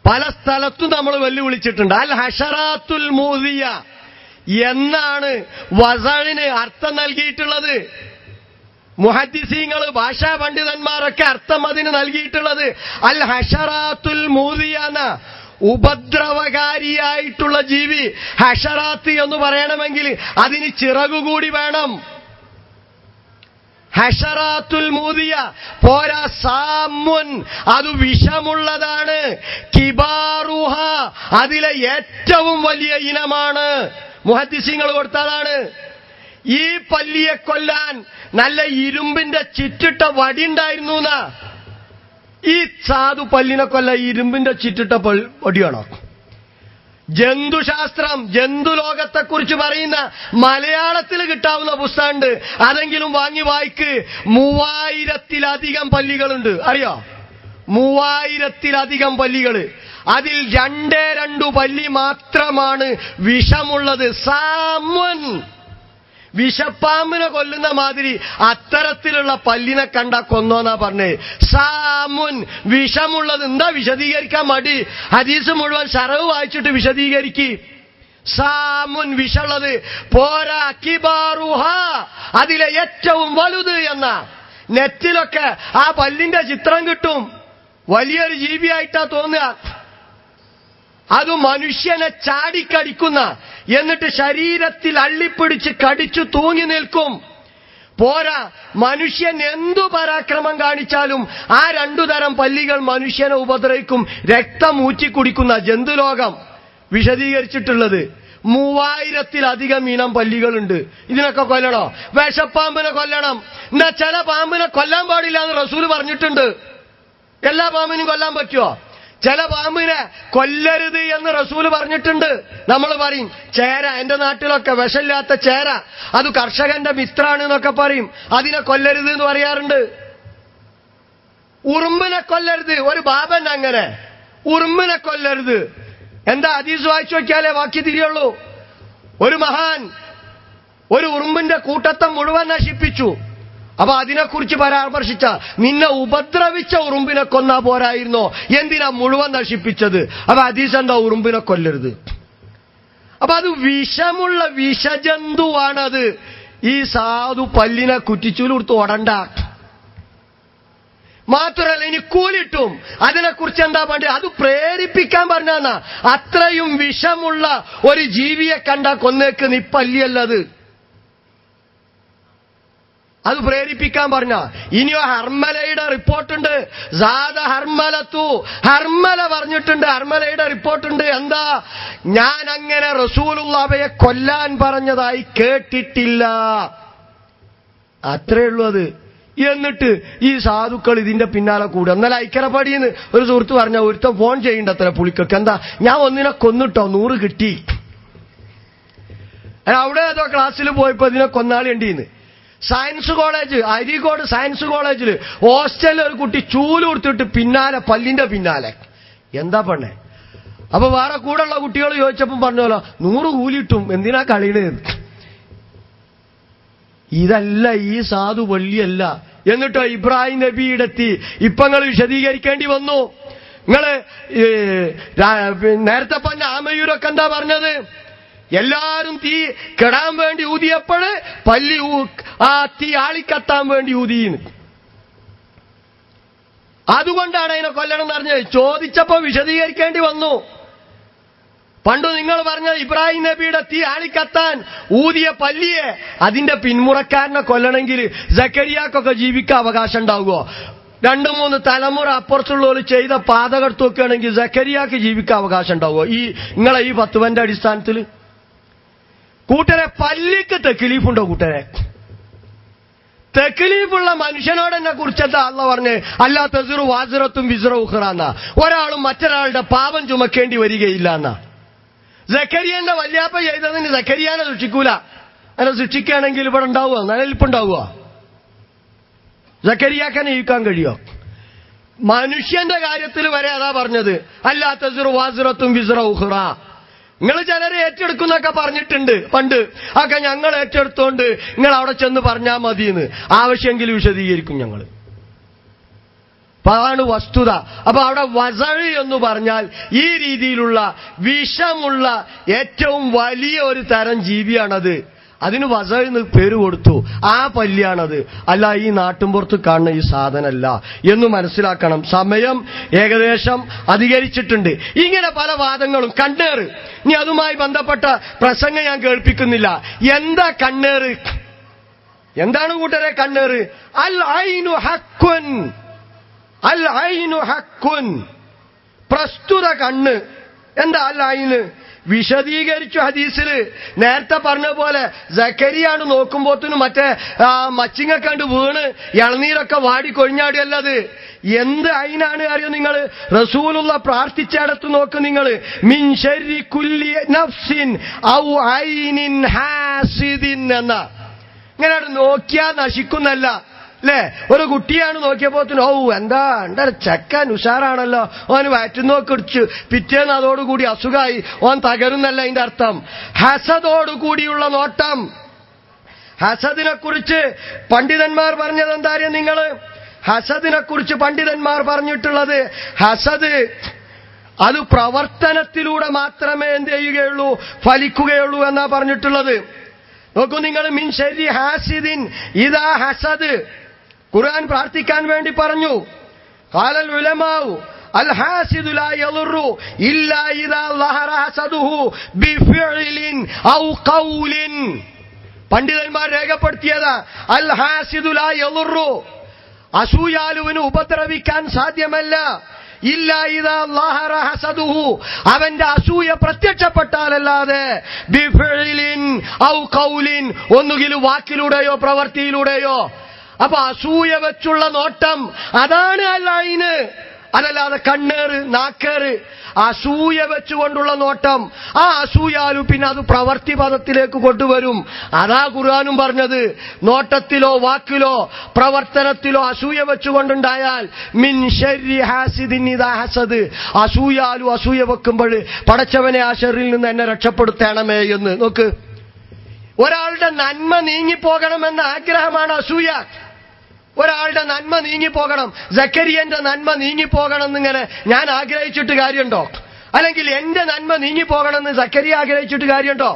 പല സ്ഥലത്തും നമ്മൾ വെല്ലുവിളിച്ചിട്ടുണ്ട്. അൽ ഹഷറാത്തുൽ മൂദിയ എന്നാണ് വസാഴിന് അർത്ഥം നൽകിയിട്ടുള്ളത്. മുഹദ്ദിസീങ്ങൾ, ഭാഷാ പണ്ഡിതന്മാരൊക്കെ അർത്ഥം അതിന് നൽകിയിട്ടുള്ളത് അൽ ഹഷറാത്തുൽ മൂദിയ എന്ന. ഉപദ്രവകാരിയായിട്ടുള്ള ജീവി. ഹഷറാത്ത് എന്ന് പറയണമെങ്കിൽ അതിന് ചിറകുകൂടി വേണം. ഹഷറാത്തുൽ മൂദിയ പോരാ, സാമുൻ അത് വിഷമുള്ളതാണ്. കിബാറുഹ അതിലെ ഏറ്റവും വലിയ ഇനമാണ്. മുഹദ്ദിസീങ്ങൾ കൊടുത്തതാണ്. ഈ പല്ലിയെ കൊല്ലാൻ നല്ല ഇരുമ്പിന്റെ ചിറ്റിട്ട വടി ഉണ്ടായിരുന്നു എന്നാ. ഈ സാധു പല്ലിനെ കൊല്ല ഇരുമ്പിന്റെ ചിറ്റിട്ട വടിയാണോ? ജന്തുശാസ്ത്രം, ജന്തുലോകത്തെക്കുറിച്ച് പറയുന്ന മലയാളത്തിൽ കിട്ടാവുന്ന പുസ്തകമുണ്ട്, അതെങ്കിലും വാങ്ങി വായിക്ക്. 3000-ലധികം പല്ലികളുണ്ട്. അറിയോ? 3000-ലധികം പല്ലികള്. അതിൽ 2 പല്ലി മാത്രമാണ് വിഷമുള്ളത്. സാമുൻ വിഷപ്പാമ്പിനെ കൊല്ലുന്ന മാതിരി അത്തരത്തിലുള്ള പല്ലിനെ കണ്ട കൊന്നോന്നാ പറഞ്ഞേ. സാമുൻ വിഷമുള്ളത്. എന്താ വിശദീകരിക്കാൻ മടി? ഹദീസ് മുഴുവൻ ശറവ് വായിച്ചിട്ട് വിശദീകരിക്ക്. സാമുൻ വിഷമുള്ളത് പോരാ, കിബാറുഹ അതിലെ ഏറ്റവും വലുത് എന്ന. നെറ്റിലൊക്കെ ആ പല്ലിന്റെ ചിത്രം കിട്ടും. വലിയൊരു ജീവിയായിട്ടാ തോന്നുക. അത് മനുഷ്യനെ ചാടിക്കടിക്കുന്ന, എന്നിട്ട് ശരീരത്തിൽ അള്ളിപ്പിടിച്ച് കടിച്ചു തൂങ്ങി നിൽക്കും. പോരാ, മനുഷ്യൻ എന്തു പരാക്രമം കാണിച്ചാലും ആ രണ്ടു തരം പല്ലികൾ മനുഷ്യനെ ഉപദ്രവിക്കും. രക്തം ഊറ്റിക്കുടിക്കുന്ന ജന്തുലോകം വിശദീകരിച്ചിട്ടുള്ളത്. 3000-ലധികം ഇനം പല്ലികളുണ്ട്. ഇതിനൊക്കെ കൊല്ലണോ? വിഷപ്പാമ്പിനെ കൊല്ലണം. എന്നാ ചില പാമ്പിനെ കൊല്ലാൻ പാടില്ല എന്ന് റസൂല് പറഞ്ഞിട്ടുണ്ട്. എല്ലാ പാമ്പിനും കൊല്ലാൻ പറ്റുമോ? ചില പാമ്പിനെ കൊല്ലരുത് എന്ന് റസൂല് പറഞ്ഞിട്ടുണ്ട്. നമ്മൾ പറയും ചേര, എന്റെ നാട്ടിലൊക്കെ വിഷമില്ലാത്ത ചേര, അത് കർഷകന്റെ മിത്രാണ് എന്നൊക്കെ പറയും. അതിനെ കൊല്ലരുത് എന്ന് പറയാറുണ്ട്. ഉറുമ്പിനെ കൊല്ലരുത്. ഒരു ബാബൻ അങ്ങനെ ഉറുമ്പിനെ കൊല്ലരുത്. എന്താ ഹദീസ് വായിച്ചു നോക്കിയാലേ ബാക്കി തിരിയുള്ളൂ. ഒരു മഹാൻ ഒരു ഉറുമ്പിന്റെ കൂട്ടത്തെ മുഴുവൻ നശിപ്പിച്ചു. അപ്പൊ അതിനെക്കുറിച്ച് പരാമർശിച്ച, നിന്നെ ഉപദ്രവിച്ച ഉറുമ്പിനെ കൊന്നാ പോരായിരുന്നോ? എന്തിനാ മുഴുവൻ നശിപ്പിച്ചത്? അപ്പൊ ഹദീസ് എന്താ? ഉറുമ്പിനെ കൊല്ലരുത്. അപ്പൊ അത് വിഷമുള്ള വിഷജന്തുവാണത്. ഈ സാധു പല്ലിനെ കുറ്റിച്ചൂലെടുത്ത് ഓടണ്ട. മാത്രമല്ല ഇനി കൂലിട്ടും. അതിനെക്കുറിച്ച് എന്താ വേണ്ടത്? അത് പ്രേരിപ്പിക്കാൻ പറഞ്ഞാ. അത്രയും വിഷമുള്ള ഒരു ജീവിയെ കണ്ട കൊന്നേക്ക് നീ പല്ലിയല്ലത്. അത് പ്രേരിപ്പിക്കാൻ പറഞ്ഞ. ഇനിയോ ഹർമലയുടെ റിപ്പോർട്ടുണ്ട്. ഹർമല പറഞ്ഞിട്ടുണ്ട്. ഹർമലയുടെ റിപ്പോർട്ടുണ്ട്. എന്താ? ഞാൻ അങ്ങനെ റസൂലുള്ളാഹിയെ കൊല്ലാൻ പറഞ്ഞതായി കേട്ടിട്ടില്ല. അത്രേ ഉള്ളൂ അത്. എന്നിട്ട് ഈ സാധുക്കൾ ഇതിന്റെ പിന്നാലെ കൂടുക. എന്നാൽ ഐക്കരപ്പടിന്ന് ഒരു സുഹൃത്ത് പറഞ്ഞ, ഒരുത്തം ഫോൺ ചെയ്യണ്ട അത്ര പുളിക്കൊക്കെ. എന്താ? ഞാൻ ഒന്നിനെ കൊന്നിട്ടോ, 100 കിട്ടി. അവിടെ ഏതോ ക്ലാസ്സിൽ പോയപ്പോ ഇതിനെ കൊന്നാളിണ്ടീന്ന്. സയൻസ് കോളേജ്, അരീക്കോട് സയൻസ് കോളേജിൽ ഹോസ്റ്റലിൽ ഒരു കുട്ടി ചൂല് കൊടുത്തിട്ട് പിന്നാലെ, പല്ലിന്റെ പിന്നാലെ. എന്താ പെണ്ണെ? അപ്പൊ വേറെ കൂടെയുള്ള കുട്ടികൾ ചോദിച്ചപ്പം പറഞ്ഞോലോ 100 കൂലിട്ടും, എന്തിനാ കളിയില്? ഇതല്ല, ഈ സാധു വള്ളിയല്ല. എന്നിട്ടോ ഇബ്രാഹിം നബിയുടെ എത്തി. ഇപ്പൊ നിങ്ങൾ വിശദീകരിക്കേണ്ടി വന്നു. നിങ്ങള് നേരത്തെ പറഞ്ഞ ആമയൂരൊക്കെ എന്താ പറഞ്ഞത്? എല്ലാരും തീ കെടാൻ വേണ്ടി ഊതിയപ്പോൾ പല്ലി ആ തീ ആളിക്കത്താൻ വേണ്ടി ഊതിന്ന്. അതുകൊണ്ടാണ് അതിനെ കൊല്ലണം എന്ന് പറഞ്ഞത്. ചോദിച്ചപ്പോ വിശദീകരിക്കേണ്ടി വന്നു. പണ്ട് നിങ്ങൾ പറഞ്ഞ ഇബ്രാഹിം നബിയുടെ തീ ആളിക്കത്താൻ ഊതിയ പല്ലിയെ, അതിന്റെ പിന്മുറക്കാരനെ കൊല്ലണമെങ്കിൽ സക്കരിയാക്കൊക്കെ ജീവിക്കാൻ അവകാശം ഉണ്ടാവുമോ? 2-3 തലമുറ അപ്പുറത്തുള്ളവർ ചെയ്ത പാതകെടുത്ത് നോക്കുകയാണെങ്കിൽ സക്കരിയാക്ക് ജീവിക്കാൻ അവകാശം ഉണ്ടാവുമോ? ഈ നിങ്ങളെ ഈ ഫത്വന്റെ അടിസ്ഥാനത്തിൽ? കൂട്ടരെ, പല്ലിക്ക് തെക്കിലീഫുണ്ടോ? കൂട്ടരെ, തെക്കിലീഫുള്ള മനുഷ്യനോട് എന്നെ കുറിച്ചെന്താ അള്ളാഹ് പറഞ്ഞ്? അല്ലാ തസിറു വാസിറത്തും വിസ്റ ഉഖ്റ എന്നാ. ഒരാളും മറ്റൊരാളുടെ പാപം ചുമക്കേണ്ടി വരികയില്ല എന്നാ. സക്കരിയന്റെ വല്യാപ്പ ചെയ്തതിന് സക്കരിയാനെ ശിക്ഷിക്കൂല. അങ്ങനെ ശിക്ഷിക്കുകയാണെങ്കിൽ ഇവിടെ ഉണ്ടാവുക? നിലനിൽപ്പുണ്ടാവുക? സക്കരിയാക്കനെ ജീവിക്കാൻ കഴിയോ? മനുഷ്യന്റെ കാര്യത്തിൽ വരെ അതാ പറഞ്ഞത്, അല്ലാ തസിറു വാസിറത്തും വിസ്റ ഉഖ്റ. നിങ്ങൾ ചിലരെ ഏറ്റെടുക്കുന്നൊക്കെ പറഞ്ഞിട്ടുണ്ട് പണ്ട്. ഒക്കെ ഞങ്ങൾ ഏറ്റെടുത്തോണ്ട് നിങ്ങൾ അവിടെ ചെന്ന് പറഞ്ഞാൽ മതിയെന്ന്. ആവശ്യമെങ്കിലും വിശദീകരിക്കും ഞങ്ങൾ. അതാണ് വസ്തുത. അപ്പൊ അവിടെ വസഴ് എന്ന് പറഞ്ഞാൽ ഈ രീതിയിലുള്ള വിഷമുള്ള ഏറ്റവും വലിയ ഒരു തരം ജീവിയാണത്. അതിന് വസഴ് എന്ന് പേര് കൊടുത്തു. ആ പല്ലിയാണത്, അല്ല ഈ നാട്ടുംപുറത്ത് കാണുന്ന ഈ സാധനമല്ല എന്ന് മനസ്സിലാക്കണം. സമയം ഏകദേശം അധികരിച്ചിട്ടുണ്ട്. ഇങ്ങനെ പല വാദങ്ങളും. കണ്ണേറ്, ഇനി അതുമായി ബന്ധപ്പെട്ട പ്രസംഗം ഞാൻ കേൾപ്പിക്കുന്നില്ല. എന്താ കണ്ണേറ്? എന്താണ് കൂട്ടരെ കണ്ണേറ്? അൽ ഐനു ഹഖ്കുൻ, അൽ ഐനു ഹഖ്കുൻ, പ്രസ്തുത കണ്ണ്. എന്താ അൽ ഐന്? വിശദീകരിച്ചു ഹദീസില്. നേരത്തെ പറഞ്ഞ പോലെ സക്കരിയാണ് നോക്കുമ്പോത്തിനും മറ്റേ മച്ചിങ്ങ കണ്ട് വീണ് ഇളനീരൊക്കെ വാടി കൊഴിഞ്ഞാടിയല്ലത്. എന്ത് ഐനാണ് അറിയോ നിങ്ങൾ? റസൂലുള്ള പ്രാർത്ഥിച്ചിടത്ത് നോക്ക് നിങ്ങൾ. മിൻ ശർരി കുല്ലി നഫ്സിൻ ഔ ഐനിൻ ഹാസിദിൻ എന്ന. ഇങ്ങനെ നോക്കിയാ നശിക്കുന്നല്ല അല്ലേ? ഒരു കുട്ടിയാണ് നോക്കിയപ്പോത്തിന് എന്താ എന്റെ ചെക്കൻ ഉഷാറാണല്ലോ, ഓന് വയറ്റുന്നോക്ക് ഇടിച്ചു, പിറ്റേന്ന് അതോടുകൂടി അസുഖമായി, ഓൻ തകരുന്നല്ല അതിന്റെ അർത്ഥം. ഹസദോടുകൂടിയുള്ള നോട്ടം. ഹസദിനെ കുറിച്ച് പണ്ഡിതന്മാർ പറഞ്ഞത് എന്തായാലും നിങ്ങള് ഹസദിനെ കുറിച്ച് പണ്ഡിതന്മാർ പറഞ്ഞിട്ടുള്ളത് ഹസദ് അത് പ്രവർത്തനത്തിലൂടെ മാത്രമേ എന്ത് ചെയ്യുകയുള്ളൂ, ഫലിക്കുകയുള്ളൂ എന്നാ പറഞ്ഞിട്ടുള്ളത്. നോക്കൂ നിങ്ങൾ, മിൻ ശർരി ഹാസിദിൻ ഇദാ ഹസദ്, ഖുർആൻ പ്രാർത്ഥിക്കാൻ വേണ്ടി പറഞ്ഞു. ഖാലൽ ഉലമാഉ അൽ ഹാസിദു ലാ യളുറു ഇല്ലാ ഇദാ ലഹറ ഹസദുഹു ബിഫിഅലിൻ ഔ ഖൗലിൻ. പണ്ഡിതന്മാർ രേഖപ്പെടുത്തിയതാ അൽ ഹാസിദു ലാ യളുറു, അസൂയാലുവിന് ഉപദ്രവിക്കാൻ സാധ്യമല്ല. ഇല്ലാ ഇദാ ലഹറ ഹസദുഹു, അവന്റെ അസൂയ പ്രത്യക്ഷപ്പെട്ടാലല്ലാതെ ബിഫിഅലിൻ ഔ ഖൗലിൻ, ഒന്നുകിൽ വാക്കിലൂടെയോ പ്രവൃത്തിയിലൂടെയോ. അപ്പൊ അസൂയ വെച്ചുള്ള നോട്ടം അതാണ് അല്ലൈന്, അതല്ലാതെ കണ്ണേറ് നാക്കേറ്. അസൂയ വെച്ചുകൊണ്ടുള്ള നോട്ടം, ആ അസൂയാലും പിന്നെ അത് പ്രവൃത്തി പദത്തിലേക്ക് കൊണ്ടുവരും. അതാ ഖുർആനും പറഞ്ഞത്, നോട്ടത്തിലോ വാക്കിലോ പ്രവർത്തനത്തിലോ അസൂയ വെച്ചുകൊണ്ടുണ്ടായാൽ മിൻ ശർരി ഹാസിദിൻ ഇദാ ഹസദ്, അസൂയാലും അസൂയ വെക്കുമ്പോൾ പടച്ചവനെ ആ ശർറിൽ നിന്ന് എന്നെ രക്ഷപ്പെടുത്തണമേ എന്ന്. നോക്ക്, ഒരാളുടെ നന്മ നീങ്ങിപ്പോകണമെന്ന ആഗ്രഹമാണ് അസൂയ. ഒരാളുടെ നന്മ നീങ്ങിപ്പോകണം, സക്കരിയന്റെ നന്മ നീങ്ങിപ്പോകണം എന്നിങ്ങനെ ഞാൻ ആഗ്രഹിച്ചിട്ട് കാര്യമുണ്ടോ? അല്ലെങ്കിൽ എന്റെ നന്മ നീങ്ങിപ്പോകണമെന്ന് സക്കരിയ ആഗ്രഹിച്ചിട്ട് കാര്യമുണ്ടോ?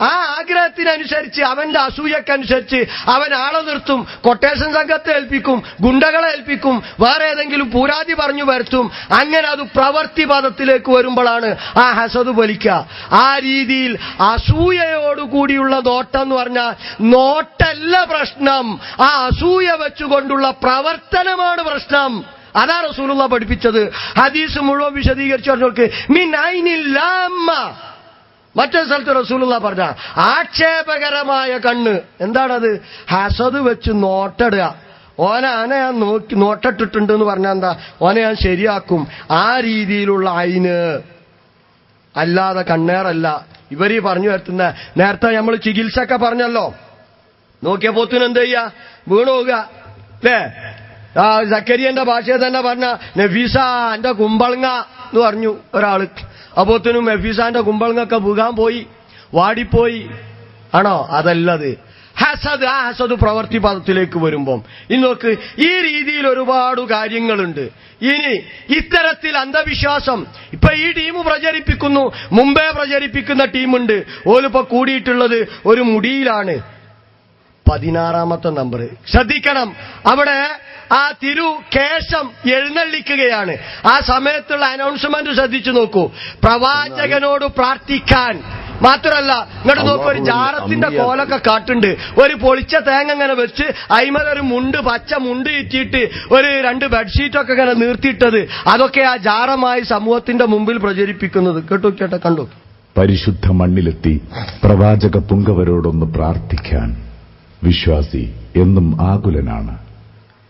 ആ ആഗ്രഹത്തിനനുസരിച്ച്, അവന്റെ അസൂയക്കനുസരിച്ച് അവൻ ആളെ നിർത്തും, കൊട്ടേഷൻ സംഘത്തെ ഏൽപ്പിക്കും, ഗുണ്ടകളെ ഏൽപ്പിക്കും, വേറെ ഏതെങ്കിലും പൂരാതി പറഞ്ഞു വരുത്തും. അങ്ങനെ അത് പ്രവൃത്തി പദത്തിലേക്ക് വരുമ്പോഴാണ് ആ ഹസദ് ഫലിക്കുക. ആ രീതിയിൽ അസൂയയോടുകൂടിയുള്ള നോട്ടം എന്ന് പറഞ്ഞാൽ നോട്ടല്ല പ്രശ്നം, ആ അസൂയ വെച്ചുകൊണ്ടുള്ള പ്രവർത്തനമാണ് പ്രശ്നം. അതാ റസൂലുള്ളാഹി പഠിപ്പിച്ചത്. ഹദീസ് മുഴുവൻ വിശദീകരിച്ചു പറഞ്ഞവർക്ക് മിൻ ഐനിൽ ലാമ്മ. മറ്റൊരു സ്ഥലത്ത് റസൂലുള്ളാഹി പറഞ്ഞ ആക്ഷേപകരമായ കണ്ണ്. എന്താണത്? ഹസദ് വെച്ച് നോട്ടിടുക. ഓനെ ഞാൻ നോട്ടിട്ടിട്ടുണ്ട് എന്ന് പറഞ്ഞാൽ എന്താ? ഓനെ ഞാൻ ശരിയാക്കും. ആ രീതിയിലുള്ള ഐന്, അല്ലാതെ കണ്ണേറല്ല. ഇവരീ പറഞ്ഞു വരുത്തുന്ന, നേരത്തെ നമ്മൾ ചികിത്സയൊക്കെ പറഞ്ഞല്ലോ, നോക്കിയപ്പോത്തിന് എന്ത് ചെയ്യാ, വീണുപോകുക അല്ലേ? ആ സക്കരിയന്റെ ഭാഷയിൽ തന്നെ പറഞ്ഞ നഫീസ എന്റെ കുമ്പളങ്ങ എന്ന് പറഞ്ഞു ഒരാള്. അപ്പോത്തിനും നഫീസാന്റെ കുമ്പളങ്ങൊക്കെ വീകാൻ പോയി, വാടിപ്പോയി. ആണോ? അതല്ലത് ഹസദ്. ആ ഹസദ് പ്രവൃത്തി പദത്തിലേക്ക് വരുമ്പം ഇനി നോക്ക്, ഈ രീതിയിൽ ഒരുപാട് കാര്യങ്ങളുണ്ട്. ഇനി ഇത്തരത്തിൽ അന്ധവിശ്വാസം ഇപ്പൊ ഈ ടീം പ്രചരിപ്പിക്കുന്നു, മുമ്പേ പ്രചരിപ്പിക്കുന്ന ടീമുണ്ട്. ഓലിപ്പോ കൂടിയിട്ടുള്ളത് ഒരു മുടിയിലാണ്. 16ാമത്തെ നമ്പർ ശ്രദ്ധിക്കണം. അവിടെ ആ കേശം എഴുന്നള്ളിക്കുകയാണ്. ആ സമയത്തുള്ള അനൗൺസ്മെന്റ് ശ്രദ്ധിച്ചു നോക്കൂ. പ്രവാചകനോട് പ്രാർത്ഥിക്കാൻ മാത്രല്ല, ഇങ്ങോട്ട് നോക്കൂ, ഒരു ജാറത്തിന്റെ കോലൊക്കെ കാട്ടുണ്ട്. ഒരു പൊളിച്ച തേങ്ങ ഇങ്ങനെ വെച്ച് അയിമലൊരു മുണ്ട്, പച്ച മുണ്ട് ഇറ്റിയിട്ട് ഒരു 2 ബെഡ്ഷീറ്റൊക്കെ ഇങ്ങനെ നിർത്തിയിട്ടത്, അതൊക്കെ ആ ജാറമായി സമൂഹത്തിന്റെ മുമ്പിൽ പ്രചരിപ്പിക്കുന്നത്. കേട്ടോ കണ്ടു. പരിശുദ്ധ മണ്ണിലെത്തി പ്രവാചക പുങ്കവരോടൊന്ന് പ്രാർത്ഥിക്കാൻ വിശ്വാസി എന്നും ആകുലനാണ്.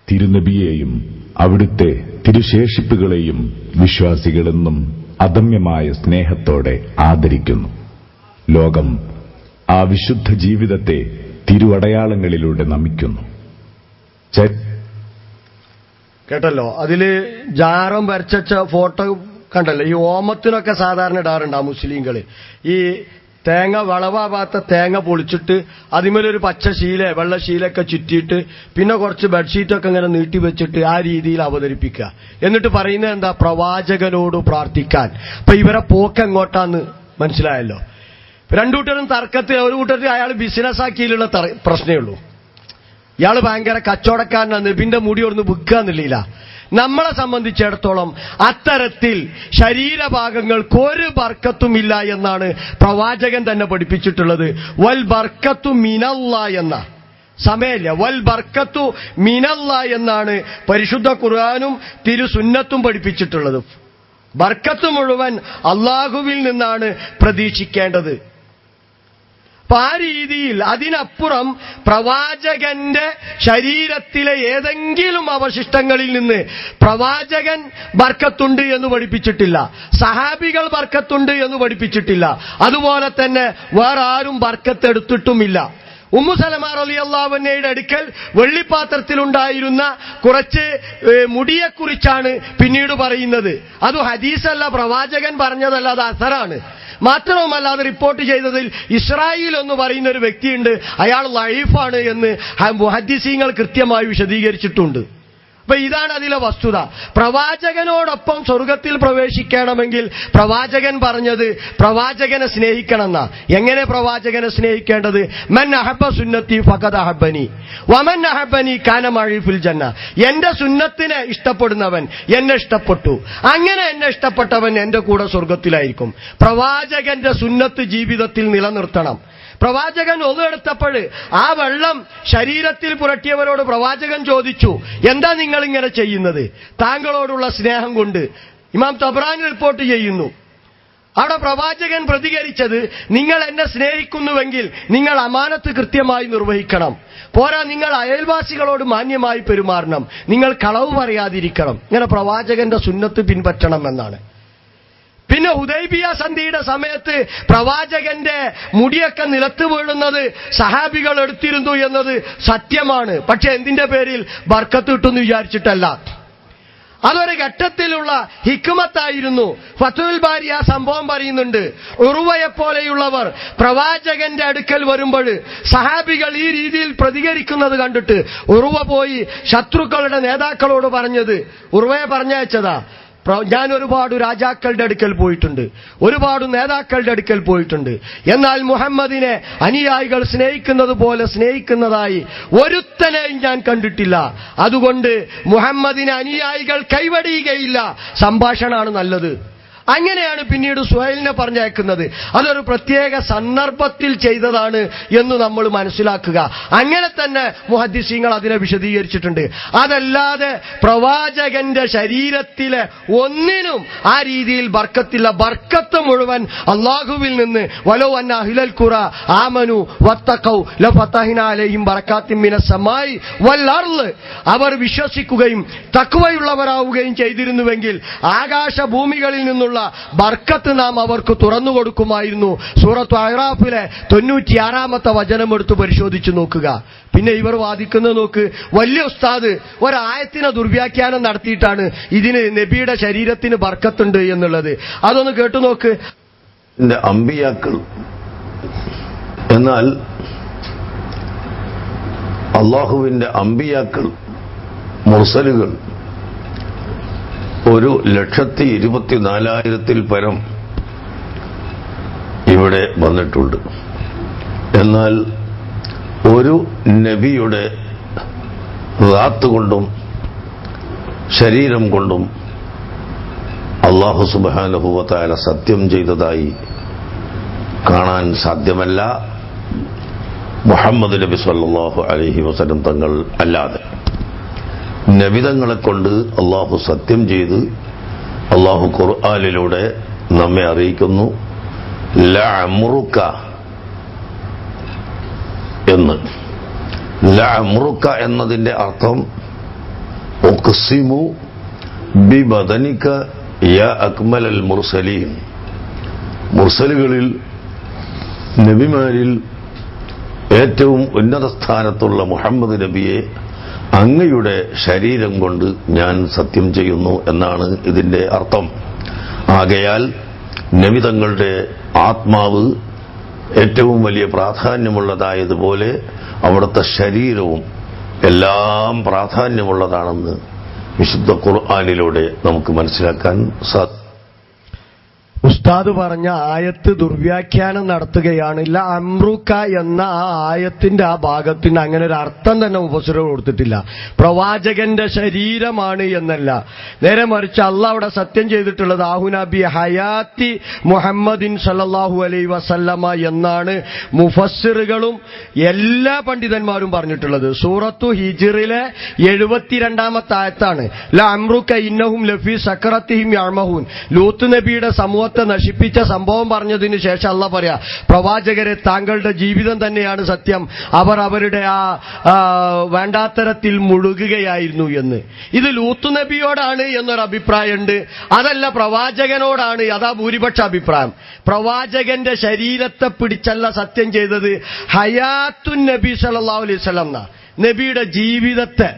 തിരുനബിയെയും അവിടുത്തെ തിരുശേഷിപ്പുകളെയും വിശ്വാസികളെന്നും അദമ്യമായ സ്നേഹത്തോടെ ആദരിക്കുന്നു. ലോകം ആ വിശുദ്ധ ജീവിതത്തെ തിരുവടയാളങ്ങളിലൂടെ നമിക്കുന്നു. കേട്ടല്ലോ, അതില് ജാറം വരച്ച ഫോട്ടോ കണ്ടല്ലോ. ഈ ഓമത്തിനൊക്കെ സാധാരണ ഇടാറുണ്ട് ആ മുസ്ലിങ്ങള്. ഈ തേങ്ങ വളവാവാത്ത തേങ്ങ പൊളിച്ചിട്ട് അതിമേലൊരു പച്ച ശീല, വെള്ള ശീലൊക്കെ ചുറ്റിയിട്ട് പിന്നെ കുറച്ച് ബെഡ്ഷീറ്റൊക്കെ ഇങ്ങനെ നീട്ടി വെച്ചിട്ട് ആ രീതിയിൽ അവതരിപ്പിക്കുക. എന്നിട്ട് പറയുന്നത് എന്താ? പ്രവാചകനോട് പ്രാർത്ഥിക്കാൻ. അപ്പൊ ഇവരെ പോക്ക് എങ്ങോട്ടാന്ന് മനസ്സിലായല്ലോ. 2 കൂട്ടരും തർക്കത്തിൽ, ഒരു കൂട്ടത്തിൽ അയാൾ ബിസിനസ് ആക്കിയിലുള്ള പ്രശ്നമേ ഉള്ളൂ. ഇയാൾ ഭയങ്കര കച്ചവടക്കാരനാണ്, നബിന്റെ മുടി ഒന്ന് വിൽക്കാന്നില്ല. നമ്മളെ സംബന്ധിച്ചിടത്തോളം അത്തരത്തിൽ ശരീരഭാഗങ്ങൾക്ക് ഒരു ബർക്കത്തുമില്ല എന്നാണ് പ്രവാചകൻ തന്നെ പഠിപ്പിച്ചിട്ടുള്ളത്. വൽ ബർക്കത്തു മിനല്ലാ എന്ന സമയമില്ല, വൽ ബർക്കത്തു മിനല്ലാ എന്നാണ് പരിശുദ്ധ ഖുർആനും തിരുസുന്നത്തും പഠിപ്പിച്ചിട്ടുള്ളത്. ബർക്കത്ത് മുഴുവൻ അള്ളാഹുവിൽ നിന്നാണ് പ്രതീക്ഷിക്കേണ്ടത്. അപ്പൊ ആ രീതിയിൽ അതിനപ്പുറം പ്രവാചകന്റെ ശരീരത്തിലെ ഏതെങ്കിലും അവശിഷ്ടങ്ങളിൽ നിന്ന് പ്രവാചകൻ ബർക്കത്തുണ്ട് എന്ന് പഠിപ്പിച്ചിട്ടില്ല, സഹാബികൾ ബർക്കത്തുണ്ട് എന്ന് പഠിപ്പിച്ചിട്ടില്ല. അതുപോലെ തന്നെ വേറെ ആരും ബർക്കത്ത് എടുത്തിട്ടുമില്ല. ഉമ്മു സലമ റളിയല്ലാഹു അൻഹയുടെ അടുക്കൽ വെള്ളിപ്പാത്രത്തിലുണ്ടായിരുന്ന കുറച്ച് മുടിയെക്കുറിച്ചാണ് പിന്നീട് പറയുന്നത്. അത് ഹദീസല്ല, പ്രവാചകൻ പറഞ്ഞതല്ല, അത് അസറാണ്. മാത്രവുമല്ല അത് റിപ്പോർട്ട് ചെയ്തതിൽ ഇസ്രായേൽ എന്ന് പറയുന്ന ഒരു വ്യക്തിയുണ്ട്, അയാൾ ലൈഫാണ് എന്ന് മുഹദ്ദിസീങ്ങൾ കൃത്യമായി വിശദീകരിച്ചിട്ടുണ്ട്. അപ്പൊ ഇതാണ് അതിലെ വസ്തുത. പ്രവാചകനോടൊപ്പം സ്വർഗത്തിൽ പ്രവേശിക്കണമെങ്കിൽ പ്രവാചകൻ പറഞ്ഞത് പ്രവാചകനെ സ്നേഹിക്കണമെന്നാ. എങ്ങനെ പ്രവാചകനെ സ്നേഹിക്കേണ്ടത്? മൻ അഹബ്ബ സുന്നത്തി ഫഖദ് അഹബ്ബനി വമൻ അഹബ്ബനി കാന മഅി ഫിൽ ജന്ന. എന്റെ സുന്നത്തിനെ ഇഷ്ടപ്പെടുന്നവൻ എന്നെ ഇഷ്ടപ്പെട്ടു, അങ്ങനെ എന്നെ ഇഷ്ടപ്പെട്ടവൻ എന്റെ കൂടെ സ്വർഗത്തിലായിരിക്കും. പ്രവാചകന്റെ സുന്നത്ത് ജീവിതത്തിൽ നിലനിർത്തണം. പ്രവാചകൻ ഒന്നെടുത്തപ്പോൾ ആ വെള്ളം ശരീരത്തിൽ പുരട്ടിയവരോട് പ്രവാചകൻ ചോദിച്ചു, എന്താ നിങ്ങൾ ഇങ്ങനെ ചെയ്യുന്നത്? താങ്കളോടുള്ള സ്നേഹം കൊണ്ട്. ഇമാം തബ്രാനി റിപ്പോർട്ട് ചെയ്യുന്നു. അവിടെ പ്രവാചകൻ പ്രതികരിച്ചത്, നിങ്ങൾ എന്നെ സ്നേഹിക്കുന്നുവെങ്കിൽ നിങ്ങൾ അമാനത്ത് കൃത്യമായി നിർവഹിക്കണം, പോരാ നിങ്ങൾ അയൽവാസികളോട് മാന്യമായി പെരുമാറണം, നിങ്ങൾ കളവ് പറയാതിരിക്കണം. ഇങ്ങനെ പ്രവാചകന്റെ സുന്നത്ത് പിൻപറ്റണം എന്നാണ്. പിന്നെ ഹുദൈബിയ സന്ധിയുടെ സമയത്ത് പ്രവാചകന്റെ മുടിയൊക്കെ നിലത്ത് വീഴുന്നത് സഹാബികൾ എടുത്തിരുന്നു എന്നത് സത്യമാണ്. പക്ഷെ എന്തിന്റെ പേരിൽ? ബർക്കത്ത് കിട്ടുമെന്ന് വിചാരിച്ചിട്ടല്ല. അതൊരു ഘട്ടത്തിലുള്ള ഹിക്മത്തായിരുന്നു. ഫതുൽ ബാരി ആ സംഭവം പറയുന്നുണ്ട്. ഉറുവയെപ്പോലെയുള്ളവർ പ്രവാചകന്റെ അടുക്കൽ വരുമ്പോൾ സഹാബികൾ ഈ രീതിയിൽ പ്രതികരിക്കുന്നത് കണ്ടിട്ട് ഉറുവ പോയി ശത്രുക്കളുടെ നേതാക്കളോട് പറഞ്ഞത്, ഉറുവയെ പറഞ്ഞയച്ചതാ, ഞാൻ ഒരുപാട് രാജാക്കളുടെ അടുക്കൽ പോയിട്ടുണ്ട്, ഒരുപാട് നേതാക്കളുടെ അടുക്കൽ പോയിട്ടുണ്ട്, എന്നാൽ മുഹമ്മദിനെ അനുയായികൾ സ്നേഹിക്കുന്നത് പോലെ സ്നേഹിക്കുന്നതായി ഒരുത്തനെയും ഞാൻ കണ്ടിട്ടില്ല. അതുകൊണ്ട് മുഹമ്മദിനെ അനുയായികൾ കൈവടിയുകയില്ല, സംഭാഷണമാണ് നല്ലത്. അങ്ങനെയാണ് പിന്നീട് സുഹൈലിനെ പറഞ്ഞയക്കുന്നത്. അതൊരു പ്രത്യേക സന്ദർഭത്തിൽ ചെയ്തതാണ് എന്ന് നമ്മൾ മനസ്സിലാക്കുക. അങ്ങനെ തന്നെ മുഹദ്ദിസീങ്ങൾ അതിനെ വിശദീകരിച്ചിട്ടുണ്ട്. അതല്ലാതെ പ്രവാചകന്റെ ശരീരത്തിലെ ഒന്നിനും ആ രീതിയിൽ ബർക്കത്തില്ല. ബർക്കത്ത് മുഴുവൻ അല്ലാഹുവിൽ നിന്ന്. വലോ അന്ന അഹ്ലൽ ഖുറ ആമനു വത്തഖൗ ലഫതഹ്നാ അലൈഹിം ബറകാത്തിൻ മിനസ് സമായി വൽ അർള്. അവർ വിശ്വസിക്കുകയും തഖ്വയുള്ളവരാവുകയും ചെയ്തിരുന്നുവെങ്കിൽ ആകാശഭൂമികളിൽ നിന്നുള്ള ബർക്കത്ത് നാം അവർക്ക് തുറന്നു കൊടുക്കുമായിരുന്നു. സൂറത്ത് അഹ്റാഫിലെ 96-ാമത്തെ വചനം എടുത്ത് പരിശോധിച്ചു നോക്കുക. പിന്നെ ഇവർ വാദിക്കുന്നത് നോക്ക്, വലിയ ഉസ്താദ് ഒരായത്തിനെ ദുർവ്യാഖ്യാനം നടത്തിയിട്ടാണ് ഇതിന് നബിയുടെ ശരീരത്തിന് ബർക്കത്തുണ്ട് എന്നുള്ളത്. അതൊന്ന് കേട്ടു നോക്ക്. അമ്പിയാക്കൾ എന്നാൽ അള്ളാഹുവിന്റെ അമ്പിയാക്കൾ മുർസലുകൾ 1,24,000-ൽ പരം ഇവിടെ വന്നിട്ടുണ്ട്. എന്നാൽ ഒരു നബിയുടെ റാത്ത് കൊണ്ടും ശരീരം കൊണ്ടും അല്ലാഹു സുബ്ഹാനഹു വ തആല സത്യം ചെയ്തതായി കാണാൻ സാധ്യമല്ല, മുഹമ്മദ് നബി സല്ലല്ലാഹു അലൈഹി വസല്ലം തങ്ങൾ അല്ലാതെ. നബിതങ്ങളെ കൊണ്ട് അള്ളാഹു സത്യം ചെയ്ത് അള്ളാഹു ഖുർആനിലൂടെ നമ്മെ അറിയിക്കുന്നു, ലഅമ്റുക എന്ന്. ലഅമ്റുക എന്നതിന്റെ അർത്ഥം ഉഖ്സിമു ബിബദനിക യാ അക്മലൽ മുർസലീൻ. മുർസലുകളിൽ നബിമാരിൽ ഏറ്റവും ഉന്നത സ്ഥാനത്തുള്ള മുഹമ്മദ് നബിയെ അങ്ങയുടെ ശരീരം കൊണ്ട് ഞാൻ സത്യം ചെയ്യുന്നു എന്നാണ് ഇതിന്റെ അർത്ഥം. ആകയാൽ നബി തങ്ങളുടെ ആത്മാവ് ഏറ്റവും വലിയ പ്രാധാന്യമുള്ളതായതുപോലെ അവിടുത്തെ ശരീരവും എല്ലാം പ്രാധാന്യമുള്ളതാണെന്ന് വിശുദ്ധ ഖുർആനിലൂടെ നമുക്ക് മനസ്സിലാക്കാൻ സാധിക്കും. ഉസ്താദ് പറഞ്ഞ ആയത്ത് ദുർവ്യാഖ്യാനം നടത്തുകയാണ്. ഇല്ല അമ്രുക എന്ന ആ ആയത്തിന്റെ ആ ഭാഗത്തിന് അങ്ങനെ ഒരു അർത്ഥം തന്നെ മുഫസ്സിറുകൾ കൊടുത്തിട്ടില്ല. പ്രവാചകന്റെ ശരീരമാണ് എന്നല്ല, നേരെ മറിച്ച് അള്ളാഹ് അവിടെ സത്യം ചെയ്തിട്ടുള്ളത് ആഹുനബി ഹയാത്തി മുഹമ്മദിൻ സല്ലല്ലാഹു അലൈഹി വസല്ലമ എന്നാണ് മുഫസ്സിറുകളും എല്ലാ പണ്ഡിതന്മാരും പറഞ്ഞിട്ടുള്ളത്. സൂറത്തു ഹിജ്റിലെ 72-ാമത്തെ ആയത്താണ്. ല അമ്രുക ഇന്നഹും ലഫീ സക്രത്തിഹിം യഅമഹൂൻ. ലൂത്ത് നബിയുടെ സമൂഹത്തെ നശിപ്പിച്ച സംഭവം പറഞ്ഞതിന് ശേഷം അല്ലാഹ് പറയാ, പ്രവാചകരെ താങ്കളുടെ ജീവിതം തന്നെയാണ് സത്യം, അവർ അവരുടെ ആ വേണ്ടാത്തരത്തിൽ മുഴുകുകയായിരുന്നു എന്ന്. ഇത് ലൂത്ത് നബിയോടാണ് എന്നൊരു അഭിപ്രായമുണ്ട്. അതല്ല പ്രവാചകനോടാണ്, അതാ ഭൂരിപക്ഷ അഭിപ്രായം. പ്രവാചകന്റെ ശരീരത്തെ പിടിച്ചല്ല സത്യം ചെയ്തത്, ഹയാത്തുൻ നബി സല്ലല്ലാഹു അലൈഹി വസല്ലം, നബിയുടെ ജീവിതത്തെ.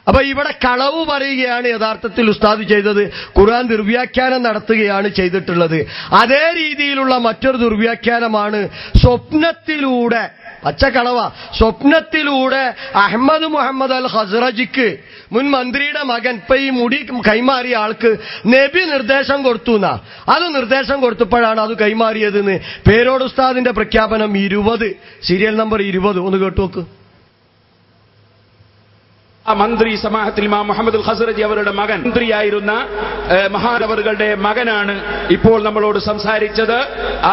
അപ്പൊ ഇവിടെ കളവ് പറയുകയാണ് യഥാർത്ഥത്തിൽ ഉസ്താദ് ചെയ്തത്. ഖുർആൻ ദുർവ്യാഖ്യാനം നടത്തുകയാണ് ചെയ്തിട്ടുള്ളത്. അതേ രീതിയിലുള്ള മറ്റൊരു ദുർവ്യാഖ്യാനമാണ് സ്വപ്നത്തിലൂടെ, പച്ചക്കളവ, സ്വപ്നത്തിലൂടെ അഹ്മദ് മുഹമ്മദ് അൽ ഖസ്റജിക്ക്, മുൻ മന്ത്രിയുടെ മകൻ, ഇപ്പൊ ഈ മുടി കൈമാറിയ ആൾക്ക് നബി നിർദ്ദേശം കൊടുത്തു എന്നാ. അത് നിർദ്ദേശം കൊടുത്തപ്പോഴാണ് അത് കൈമാറിയതെന്ന് പേരോട് ഉസ്താദിന്റെ പ്രഖ്യാപനം 20, സീരിയൽ നമ്പർ 20. ഒന്ന് കേട്ടുനോക്ക്. മന്ത്രി സമാഹത്തിൽ ഇമാം മുഹമ്മദ് അൽ ഖസ്റജി അവരുടെ മകൻ, മന്ത്രിയായിരുന്ന മഹാനവറുകളുടെ മകനാണ് ഇപ്പോൾ നമ്മളോട് സംസാരിച്ചത്.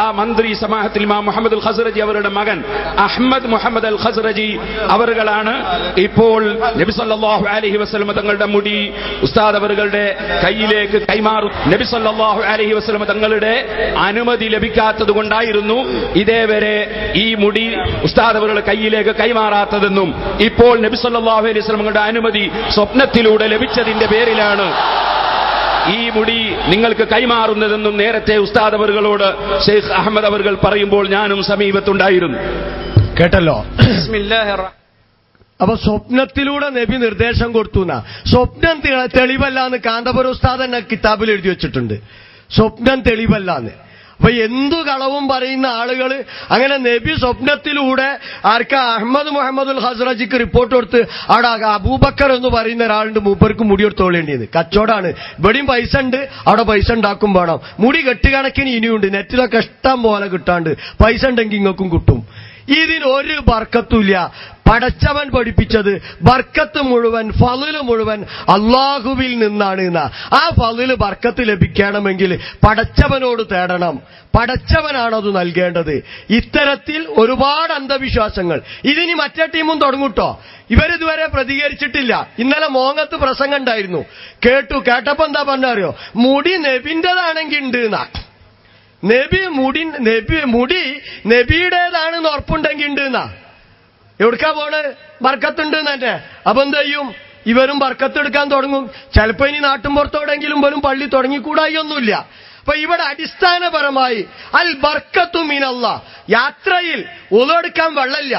ആ മന്ത്രി സമാഹത്തിൽ ഇമാം മുഹമ്മദ് അൽ ഖസ്റജി അവരുടെ മകൻ അഹ്മദ് മുഹമ്മദ് അൽ ഖസ്റജി അവറുകളാണ് ഇപ്പോൾ നബി സല്ലല്ലാഹു അലൈഹി വസല്ലം തങ്ങളുടെ മുടി ഉസ്താദ് അവറുകളുടെ കയ്യിലേക്ക് കൈമാറും. നബി സല്ലല്ലാഹു അലൈഹി വസല്ലം തങ്ങളുടെ അനുമതി ലഭിക്കാത്തത് കൊണ്ടായിരുന്നു ഇതേവരെ ഈ മുടി ഉസ്താദ് അവരുടെ കയ്യിലേക്ക് കൈമാറാത്തതെന്നും ഇപ്പോൾ നബി സല്ലല്ലാഹു അലൈഹി വസല്ലം അനുമതി സ്വപ്നത്തിലൂടെ ലഭിച്ചതിന്റെ പേരിലാണ് ഈ മുടി നിങ്ങൾക്ക് കൈമാറുന്നതെന്നും നേരത്തെ ഉസ്താദ് അവറുകളോട് ഷെയ്ഖ് അഹമ്മദ് അവറുകൾ പറയുമ്പോൾ ഞാനും സമീപത്തുണ്ടായിരുന്നു. കേട്ടല്ലോ. അപ്പൊ സ്വപ്നത്തിലൂടെ നബി നിർദ്ദേശം കൊടുത്തു. സ്വപ്നം തെളിവല്ല എന്ന് കാന്തപുര ഉസ്താദ് തന്നെ കിതാബിൽ എഴുതി വെച്ചിട്ടുണ്ട്. സ്വപ്നം തെളിവല്ലാന്ന്. അപ്പൊ എന്തു കളവും പറയുന്ന ആളുകൾ അങ്ങനെ നബി സ്വപ്നത്തിലൂടെ ആർക്കാ അഹ്മദ് മുഹമ്മദ് അൽ ഖസ്റജിക്ക് റിപ്പോർട്ട് കൊടുത്ത് അവിടെ അബൂബക്കർ എന്ന് പറയുന്ന ഒരാളുണ്ട്, മൂപ്പർക്ക് മുടി എടുത്തോളേണ്ടിയത്. കച്ചവടമാണ്. ഇവിടെയും പൈസ ഉണ്ട്, അവിടെ പൈസ ഉണ്ടാക്കും വേണം. മുടി കെട്ടുകണക്കിന് ഇനിയുണ്ട്, നെറ്റിലൊക്കെ ഇഷ്ടം പോലെ കിട്ടാണ്ട്. പൈസ ഉണ്ടെങ്കിൽ ഇങ്ങൾക്കും കിട്ടും. ഇതിനൊരു ബർക്കത്തുമില്ല. പടച്ചവൻ പഠിപ്പിച്ചത് ബർക്കത്ത് മുഴുവൻ, ഫളില് മുഴുവൻ അള്ളാഹുവിൽ നിന്നാണ് എന്നാ. ആ ഫളില് ബർക്കത്ത് ലഭിക്കണമെങ്കിൽ പടച്ചവനോട് തേടണം. പടച്ചവനാണത് നൽകേണ്ടത്. ഇത്തരത്തിൽ ഒരുപാട് അന്ധവിശ്വാസങ്ങൾ. ഇതിനി മറ്റേ ടീമും തുടങ്ങൂട്ടോ. ഇവരിതുവരെ പ്രതികരിച്ചിട്ടില്ല. ഇന്നലെ മോങ്ങത്ത് പ്രസംഗം ഉണ്ടായിരുന്നു, കേട്ടപ്പോ എന്താ പറഞ്ഞറിയോ? മുടി നബിന്റേതാണെങ്കിൽ ഉണ്ട് എന്നാ. മുടി നബിയുടേതാണെന്ന് ഉറപ്പുണ്ടെങ്കിൽ ഉണ്ട് എന്നാ. എവിടുക്കാ പോണ്? ബർക്കത്തുണ്ട് തന്നെ. അപ്പൊ എന്ത് ചെയ്യും? ഇവരും ബർക്കത്തെടുക്കാൻ തുടങ്ങും. ചിലപ്പോ ഇനി നാട്ടുമ്പുറത്തോടെങ്കിലും പോലും പള്ളി തുടങ്ങിക്കൂടായി ഒന്നുമില്ല. അപ്പൊ ഇവിടെ അടിസ്ഥാനപരമായി അൽ ബർക്കത്തു മിനല്ലാഹ്. യാത്രയിൽ ഉളവെടുക്കാൻ വെള്ളമില്ല.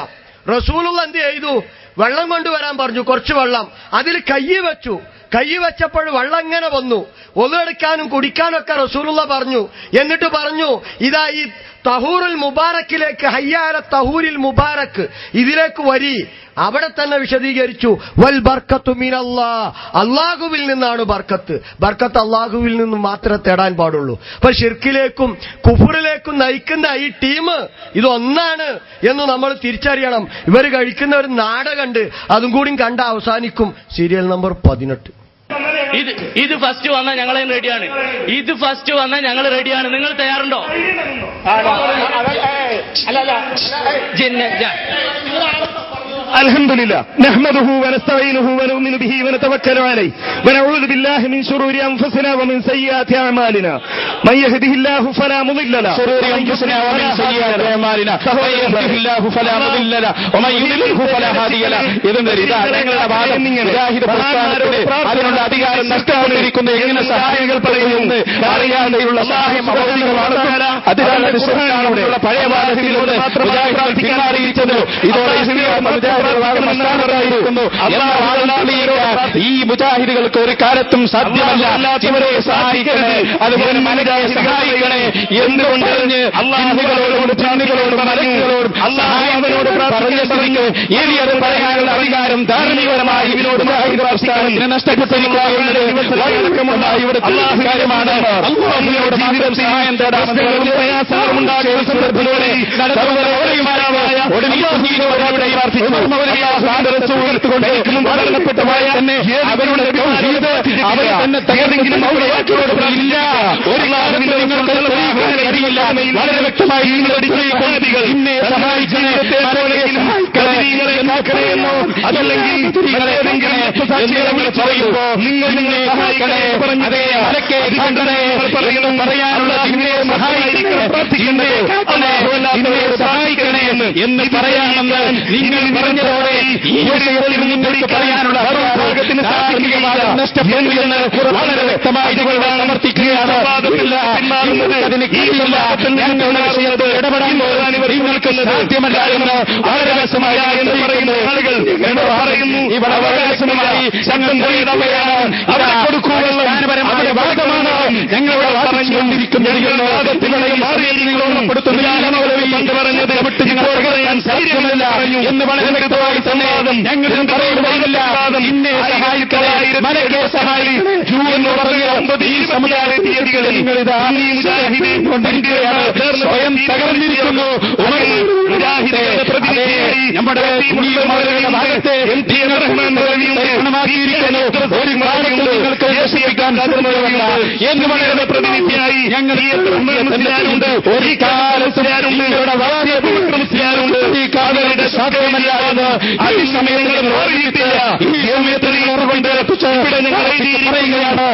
റസൂലുള്ള എന്ത് ചെയ്തു? വെള്ളം കൊണ്ടുവരാൻ പറഞ്ഞു, കുറച്ച് വെള്ളം. അതിൽ കൈ വെച്ചപ്പോൾ വെള്ളം ഇങ്ങനെ വന്നു. ഒന്നെടുക്കാനും കുടിക്കാനും ഒക്കെ റസൂലുള്ള പറഞ്ഞു. എന്നിട്ട് പറഞ്ഞു, ഇതാ ഈ തഹൂറുൽ മുബാറക്കിലേക്ക്, ഹയ്യാല തഹൂരിൽ മുബാറക്ക്, ഇതിലേക്ക് വരി. അവിടെ തന്നെ വിശദീകരിച്ചു, വൽ ബർക്കത്തു മിനല്ലാഹ്, അള്ളാഹുവിൽ നിന്നാണ് ബർക്കത്ത്. ബർക്കത്ത് അള്ളാഹുവിൽ നിന്നും മാത്രമേ തേടാൻ പാടുള്ളൂ. അപ്പൊ ശിർക്കിലേക്കും കുഫറിലേക്കും നയിക്കുന്ന ഈ ടീം ഇതൊന്നാണ് എന്ന് നമ്മൾ തിരിച്ചറിയണം. ഇവർ കഴിക്കുന്ന ഒരു നാടകമുണ്ട്, അതും കൂടി കണ്ട അവസാനിക്കും. Serial number 18. ഇത് ഫസ്റ്റ് വന്നാൽ ഞങ്ങൾ റെഡിയാണ്. ഇത് ഫസ്റ്റ് വന്നാൽ ഞങ്ങൾ റെഡിയാണ്. നിങ്ങൾ തയ്യാറുണ്ടോ? الحمد لله نحمده ونستعينه ونؤمن به ونتوكل عليه ونعوذ بالله من شرور أنفسنا ومن سيئات أعمالنا من يهده الله فلا مضل له شرور أنفسنا ومن سيئات أعمالنا من يهده الله فلا مضل له ومن يضلله فلا هادي له. ഞങ്ങളുടെ വാദം മുജാഹിദ് പ്രസ്ഥാനത്തിന് അതിനുള്ള അധികാരം നഷ്ടപ്പെട്ടിരിക്കുന്നു. എങ്ങനെ സഹായങ്ങൾ പറയുന്നത് അറിയാതെയുള്ള സഹായം അഭൗതികമാണ്. അതിനുള്ള പഴയ വാദത്തിലൂടെ മുജാഹിദ് പിന്മാറിയിരിക്കുന്നു. ഇതോടെ ഈ മുജാഹിദുകൾക്ക് ഒരു കാലത്തും സാധ്യമല്ല. ഇവരെ സഹായിക്കണേ, അതുപോലെ മനസ്സിനെ സഹായിക്കണേ എന്തുകൊണ്ടറിഞ്ഞ് അള്ളാഹുകളോടും ജാമികളോടും മലക്കുകളോടും അള്ളാഹുവിനോട് പറഞ്ഞിരിക്കുന്നു. ഇനി അത് പറയാനുള്ള അധികാരം ധാർമ്മികപരമായി മുജാഹിദ് പ്രസ്ഥാനത്തിന് നഷ്ടപ്പെട്ടിരിക്കുകയാണ്. ഇവിടുത്തെ കാര്യമാണ് അള്ളാഹുവിനോട് ജീവിതം സഹായം തേടാമെന്ന് പ്രയാസങ്ങളുണ്ടാകുന്ന സന്ദർഭത്തിലൂടെ മരണപ്പെട്ടവായ തന്നെ അവരുടെ അവരെ തന്നെ തകർന്നെങ്കിലും ഇല്ല. ഒരു അറിയില്ല. വളരെ വ്യക്തമായി ഇന്നെ സഹായിക്കണേന്നോ അതല്ലെങ്കിൽ പറയുമ്പോ നിങ്ങൾ നിന്നെ പറയാനുള്ള ഇന്നെ സഹായിക്കണേ എന്ന് പറയാമെന്ന് നിങ്ങൾ പറഞ്ഞതോടെ ഈ വിഷയത്തിൽ നിങ്ങൾക്ക് പറയാനുള്ള ഭാഗത്തിന് നഷ്ടപ്പെടുമെന്ന് വളരെ വ്യക്തമായി സമർത്ഥിക്കുകയാണ്. അതിന് കീഴിലുള്ള വിഷയത്തിൽ ഇടപെടാൻ നിങ്ങൾക്ക് സാധ്യമല്ല എന്ന് വളരെ വ്യക്തമായ എന്ന് പറയുന്ന ആളുകൾ പറയുന്നു. ഇവിടെ വളരെ വ്യത്യാസമായി ശബ്ദം പോയതാണ്. അവിടെ കൊടുക്കൂ വെള്ളം, അവിടെ വാദമാണ് ഞങ്ങളിവിടെ പറഞ്ഞുകൊണ്ടിരിക്കുന്നത്. പണ്ട് പറഞ്ഞത് വിട്ട് ഞങ്ങൾ പറയാൻ സാധ്യമല്ല എന്ന് വളരെ വ്യക്തമായി സംവാദം ഞങ്ങളും പറയുന്നില്ല. ഇന്നെ സഹായിക്കളായി മലക്കെ സഹായി എന്ന് പറഞ്ഞ 9 ഈ സമുദായ തീയതികളിൽ നിങ്ങളിതാ കൊണ്ടിരിക്കുകയാണ്. സ്വയം തകർന്നിരിക്കുന്നു. നമ്മുടെ ഭാഗത്തെ ണമാക്കിയിരിക്കുന്നു. ഒരു കാലത്ത് നിങ്ങൾക്ക് രക്ഷിക്കാൻ സാധ്യമല്ല എന്ന് പറയുന്ന പ്രതിനിധിയായി ഞങ്ങൾ ഉണ്ട്. ഒരു കാലത്തുണ്ട് ഈ കാലയുടെ സാധ്യമല്ല എന്ന് അതിസമയങ്ങളിൽ ഓർമ്മിപ്പില്ല. ഈ സമയത്ത് ഓർമ്മ ഇവിടെ ഞങ്ങൾ പറയുകയാണ്.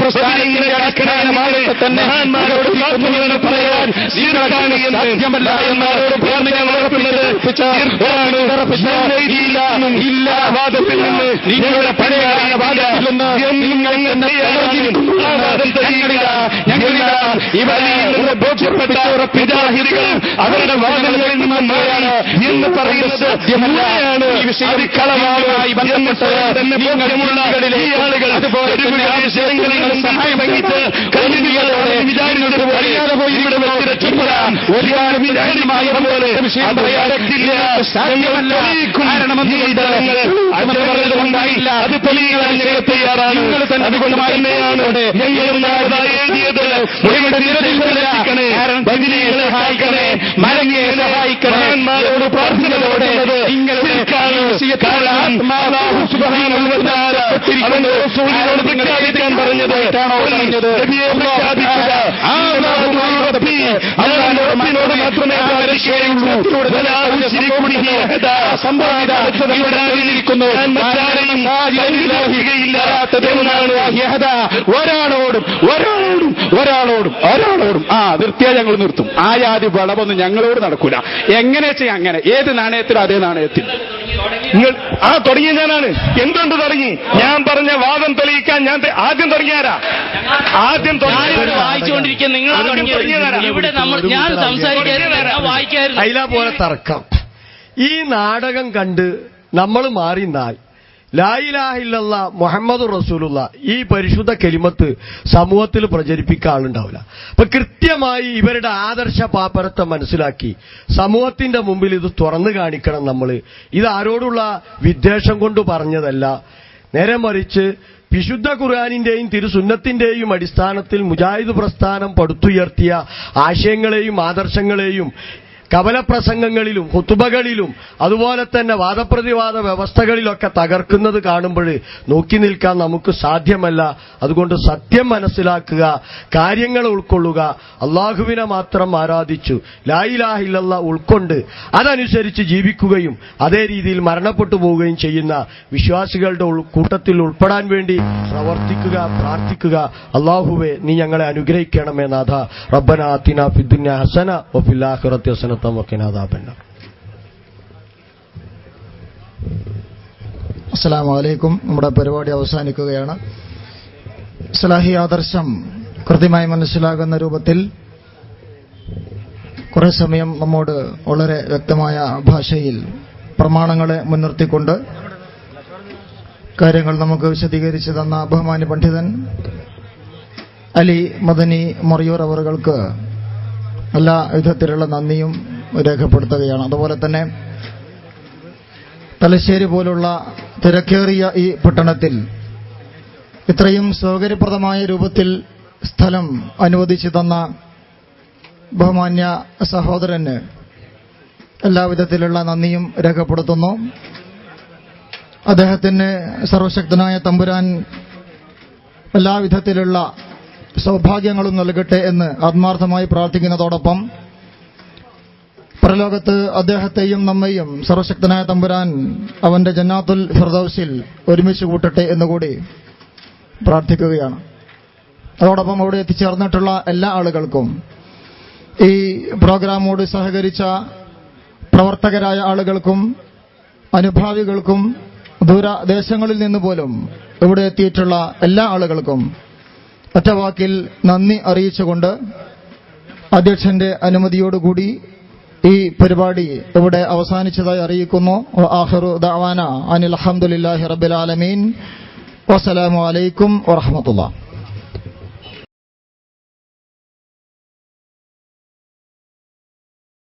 പ്രസ്ഥാനങ്ങളുടെ അടിസ്ഥാനമായി തന്നെ പറയാൻ സാധ്യമല്ല എന്നോട് ഞങ്ങൾ ഉറപ്പുന്നത് ഇല്ലാവാദത്തിൽ നിന്ന് നിങ്ങളുടെ പഴയ വാദത്തിൽ നിന്ന് ഇവരെ ബോധ്യപ്പെട്ട പിതാഹിരികൾ അവരുടെ വാദങ്ങളിൽ നിന്നും മാറാണ് എന്ന് പറയുന്നത് സാധ്യമല്ലാണ്. ഈ വിഷയം കളവായി ബന്ധപ്പെട്ടത് തന്നെ ബോധ്യമുള്ള ഈ ആളുകൾ അതുപോലെ വിഷയങ്ങളിൽ സഹായം വഹിച്ച് കരുതികളോടെ വിചാരിച്ചത് അറിയാതെ പോയി ഇവിടെ രക്ഷപ്പെടാൻ ഒരുപാട് വിചാരമായ പോലെ വിഷയം പറയാറില്ല. സാധ്യമല്ല. കാരണം അതുകൊണ്ടായില്ല. അത് തെളിയിക്കാൻ ഞങ്ങൾ തയ്യാറാണ്. നിങ്ങൾ തന്നെ അതുകൊണ്ട് തന്നെയാണ് എഴുതിയത്. ഇവിടെ നിരസിക്കണേ, സഹായിക്കണേ, മരങ്ങയെ സഹായിക്കണേ മാരോട് പ്രാർത്ഥനയോടെ നിങ്ങളുടെ സൂര്യനോട് പ്രഖ്യാപിക്കാൻ പറഞ്ഞതായിട്ടാണോ പറഞ്ഞത്? ോട് മാത്രമേ സംഭവിക്കുന്നു. ഒരാളോടും നിർത്തിയാൽ ഞങ്ങൾ നിർത്തും. ആയാതി വളവൊന്നും ഞങ്ങളോട് നടക്കൂല. എങ്ങനെ ചെയ്യാം? അങ്ങനെ ഏത് നാണയത്തിൽ അതേ നാണയത്തിൽ നിങ്ങൾ തുടങ്ങിയ ഞാനാണ്. എന്തുകൊണ്ട് തുടങ്ങി? ഞാൻ പറഞ്ഞ വാദം തെളിയിക്കാൻ ഞാൻ ആദ്യം തുടങ്ങിയാരാ? ആദ്യം വായിച്ചുകൊണ്ടിരിക്കുന്ന നിങ്ങൾ ഇവിടെ ഞാൻ സംസാരിക്കായിരുന്നു അയില പോലെ തർക്കം. ഈ നാടകം കണ്ട് നമ്മൾ മാറിന്നാൽ ലാ ഇലാഹ ഇല്ലല്ലാഹ് മുഹമ്മദ് റസൂലുള്ള ഈ പരിശുദ്ധ കലിമത്ത് സമൂഹത്തിൽ പ്രചരിപ്പിക്കാൻ ആളുണ്ടാവില്ല. അപ്പൊ കൃത്യമായി ഇവരുടെ ആദർശ പാപ്പരത്തെ മനസ്സിലാക്കി സമൂഹത്തിന്റെ മുമ്പിൽ ഇത് തുറന്നു കാണിക്കണം. നമ്മൾ ഇത് ആരോടുള്ള വിദ്വേഷം കൊണ്ട് പറഞ്ഞതല്ല, നേരെ മറിച്ച് വിശുദ്ധ ഖുർആനിന്റെയും തിരുസുന്നത്തിന്റെയും അടിസ്ഥാനത്തിൽ മുജാഹിദ് പ്രസ്ഥാനം പടുത്തുയർത്തിയ ആശയങ്ങളെയും ആദർശങ്ങളെയും കവലപ്രസംഗങ്ങളിലും ഹുതുബകളിലും അതുപോലെ തന്നെ വാദപ്രതിവാദ വ്യവസ്ഥകളിലൊക്കെ തകർക്കുന്നത് കാണുമ്പോൾ നോക്കി നിൽക്കാൻ നമുക്ക് സാധ്യമല്ല. അതുകൊണ്ട് സത്യം മനസ്സിലാക്കുക, കാര്യങ്ങൾ ഉൾക്കൊള്ളുക, അള്ളാഹുവിനെ മാത്രം ആരാധിച്ചു ലാ ഇലാഹ ഇല്ലല്ലാഹ് ഉൾക്കൊണ്ട് അതനുസരിച്ച് ജീവിക്കുകയും അതേ രീതിയിൽ മരണപ്പെട്ടു പോവുകയും ചെയ്യുന്ന വിശ്വാസികളുടെ കൂട്ടത്തിൽ ഉൾപ്പെടാൻ വേണ്ടി പ്രവർത്തിക്കുക, പ്രാർത്ഥിക്കുക. അള്ളാഹുവേ, നീ ഞങ്ങളെ അനുഗ്രഹിക്കണമേ നാഥ. റബ്ബനാ ആതിനാ ഫിദ്ദുനിയ ഹസന വഫിൽ ആഖിറതി ഹസന അസ്സലാമു അലൈക്കും. നമ്മുടെ പരിപാടി അവസാനിക്കുകയാണ്. ഇസ്ലാഹി ആദർശം കൃത്യമായി മനസ്സിലാകുന്ന രൂപത്തിൽ കുറെ സമയം നമ്മോട് വളരെ വ്യക്തമായ ഭാഷയിൽ പ്രമാണങ്ങളെ മുൻനിർത്തിക്കൊണ്ട് കാര്യങ്ങൾ നമുക്ക് വിശദീകരിച്ചു തന്ന ബഹുമാന്യ പണ്ഡിതൻ അലി മദനി മൊറിയൂർ അവർക്ക് എല്ലാ വിധത്തിലുള്ള നന്ദിയും രേഖപ്പെടുത്തുകയാണ്. അതുപോലെ തന്നെ തലശ്ശേരി പോലുള്ള തിരക്കേറിയ ഈ പട്ടണത്തിൽ ഇത്രയും സൗകര്യപ്രദമായ രൂപത്തിൽ സ്ഥലം അനുവദിച്ചു തന്ന ബഹുമാന്യ സഹോദരന് എല്ലാവിധത്തിലുള്ള നന്ദിയും രേഖപ്പെടുത്തുന്നു. അദ്ദേഹത്തിന് സർവശക്തനായ തമ്പുരാൻ എല്ലാവിധത്തിലുള്ള സൗഭാഗ്യങ്ങളും നൽകട്ടെ എന്ന് ആത്മാർത്ഥമായി പ്രാർത്ഥിക്കുന്നതോടൊപ്പം പരലോകത്ത് അദ്ദേഹത്തെയും നമ്മയും സർവശക്തനായ തമ്പുരാൻ അവന്റെ ജന്നാത്തുൽ ഫിർദൗസിൽ ഒരുമിച്ച് കൂട്ടട്ടെ എന്നുകൂടി പ്രാർത്ഥിക്കുകയാണ്. അതോടൊപ്പം അവിടെ എത്തിച്ചേർന്നിട്ടുള്ള എല്ലാ ആളുകൾക്കും, ഈ പ്രോഗ്രാമോട് സഹകരിച്ച പ്രവർത്തകരായ ആളുകൾക്കും അനുഭാവികൾക്കും ദൂരദേശങ്ങളിൽ നിന്ന് പോലും ഇവിടെ എത്തിയിട്ടുള്ള എല്ലാ ആളുകൾക്കും ഒറ്റവാക്കിൽ നന്ദി അറിയിച്ചുകൊണ്ട് അധ്യക്ഷന്റെ അനുമതിയോടുകൂടി ഈ പരിപാടി ഇവിടെ അവസാനിച്ചതായി അറിയിക്കുന്നു. ആഖിറു ദഅവാന അനിൽ ഹംദുലില്ലാഹി റബ്ബിൽ ആലമീൻ. വസ്സലാമു അലൈക്കും വറഹ്മത്തുള്ളാഹി.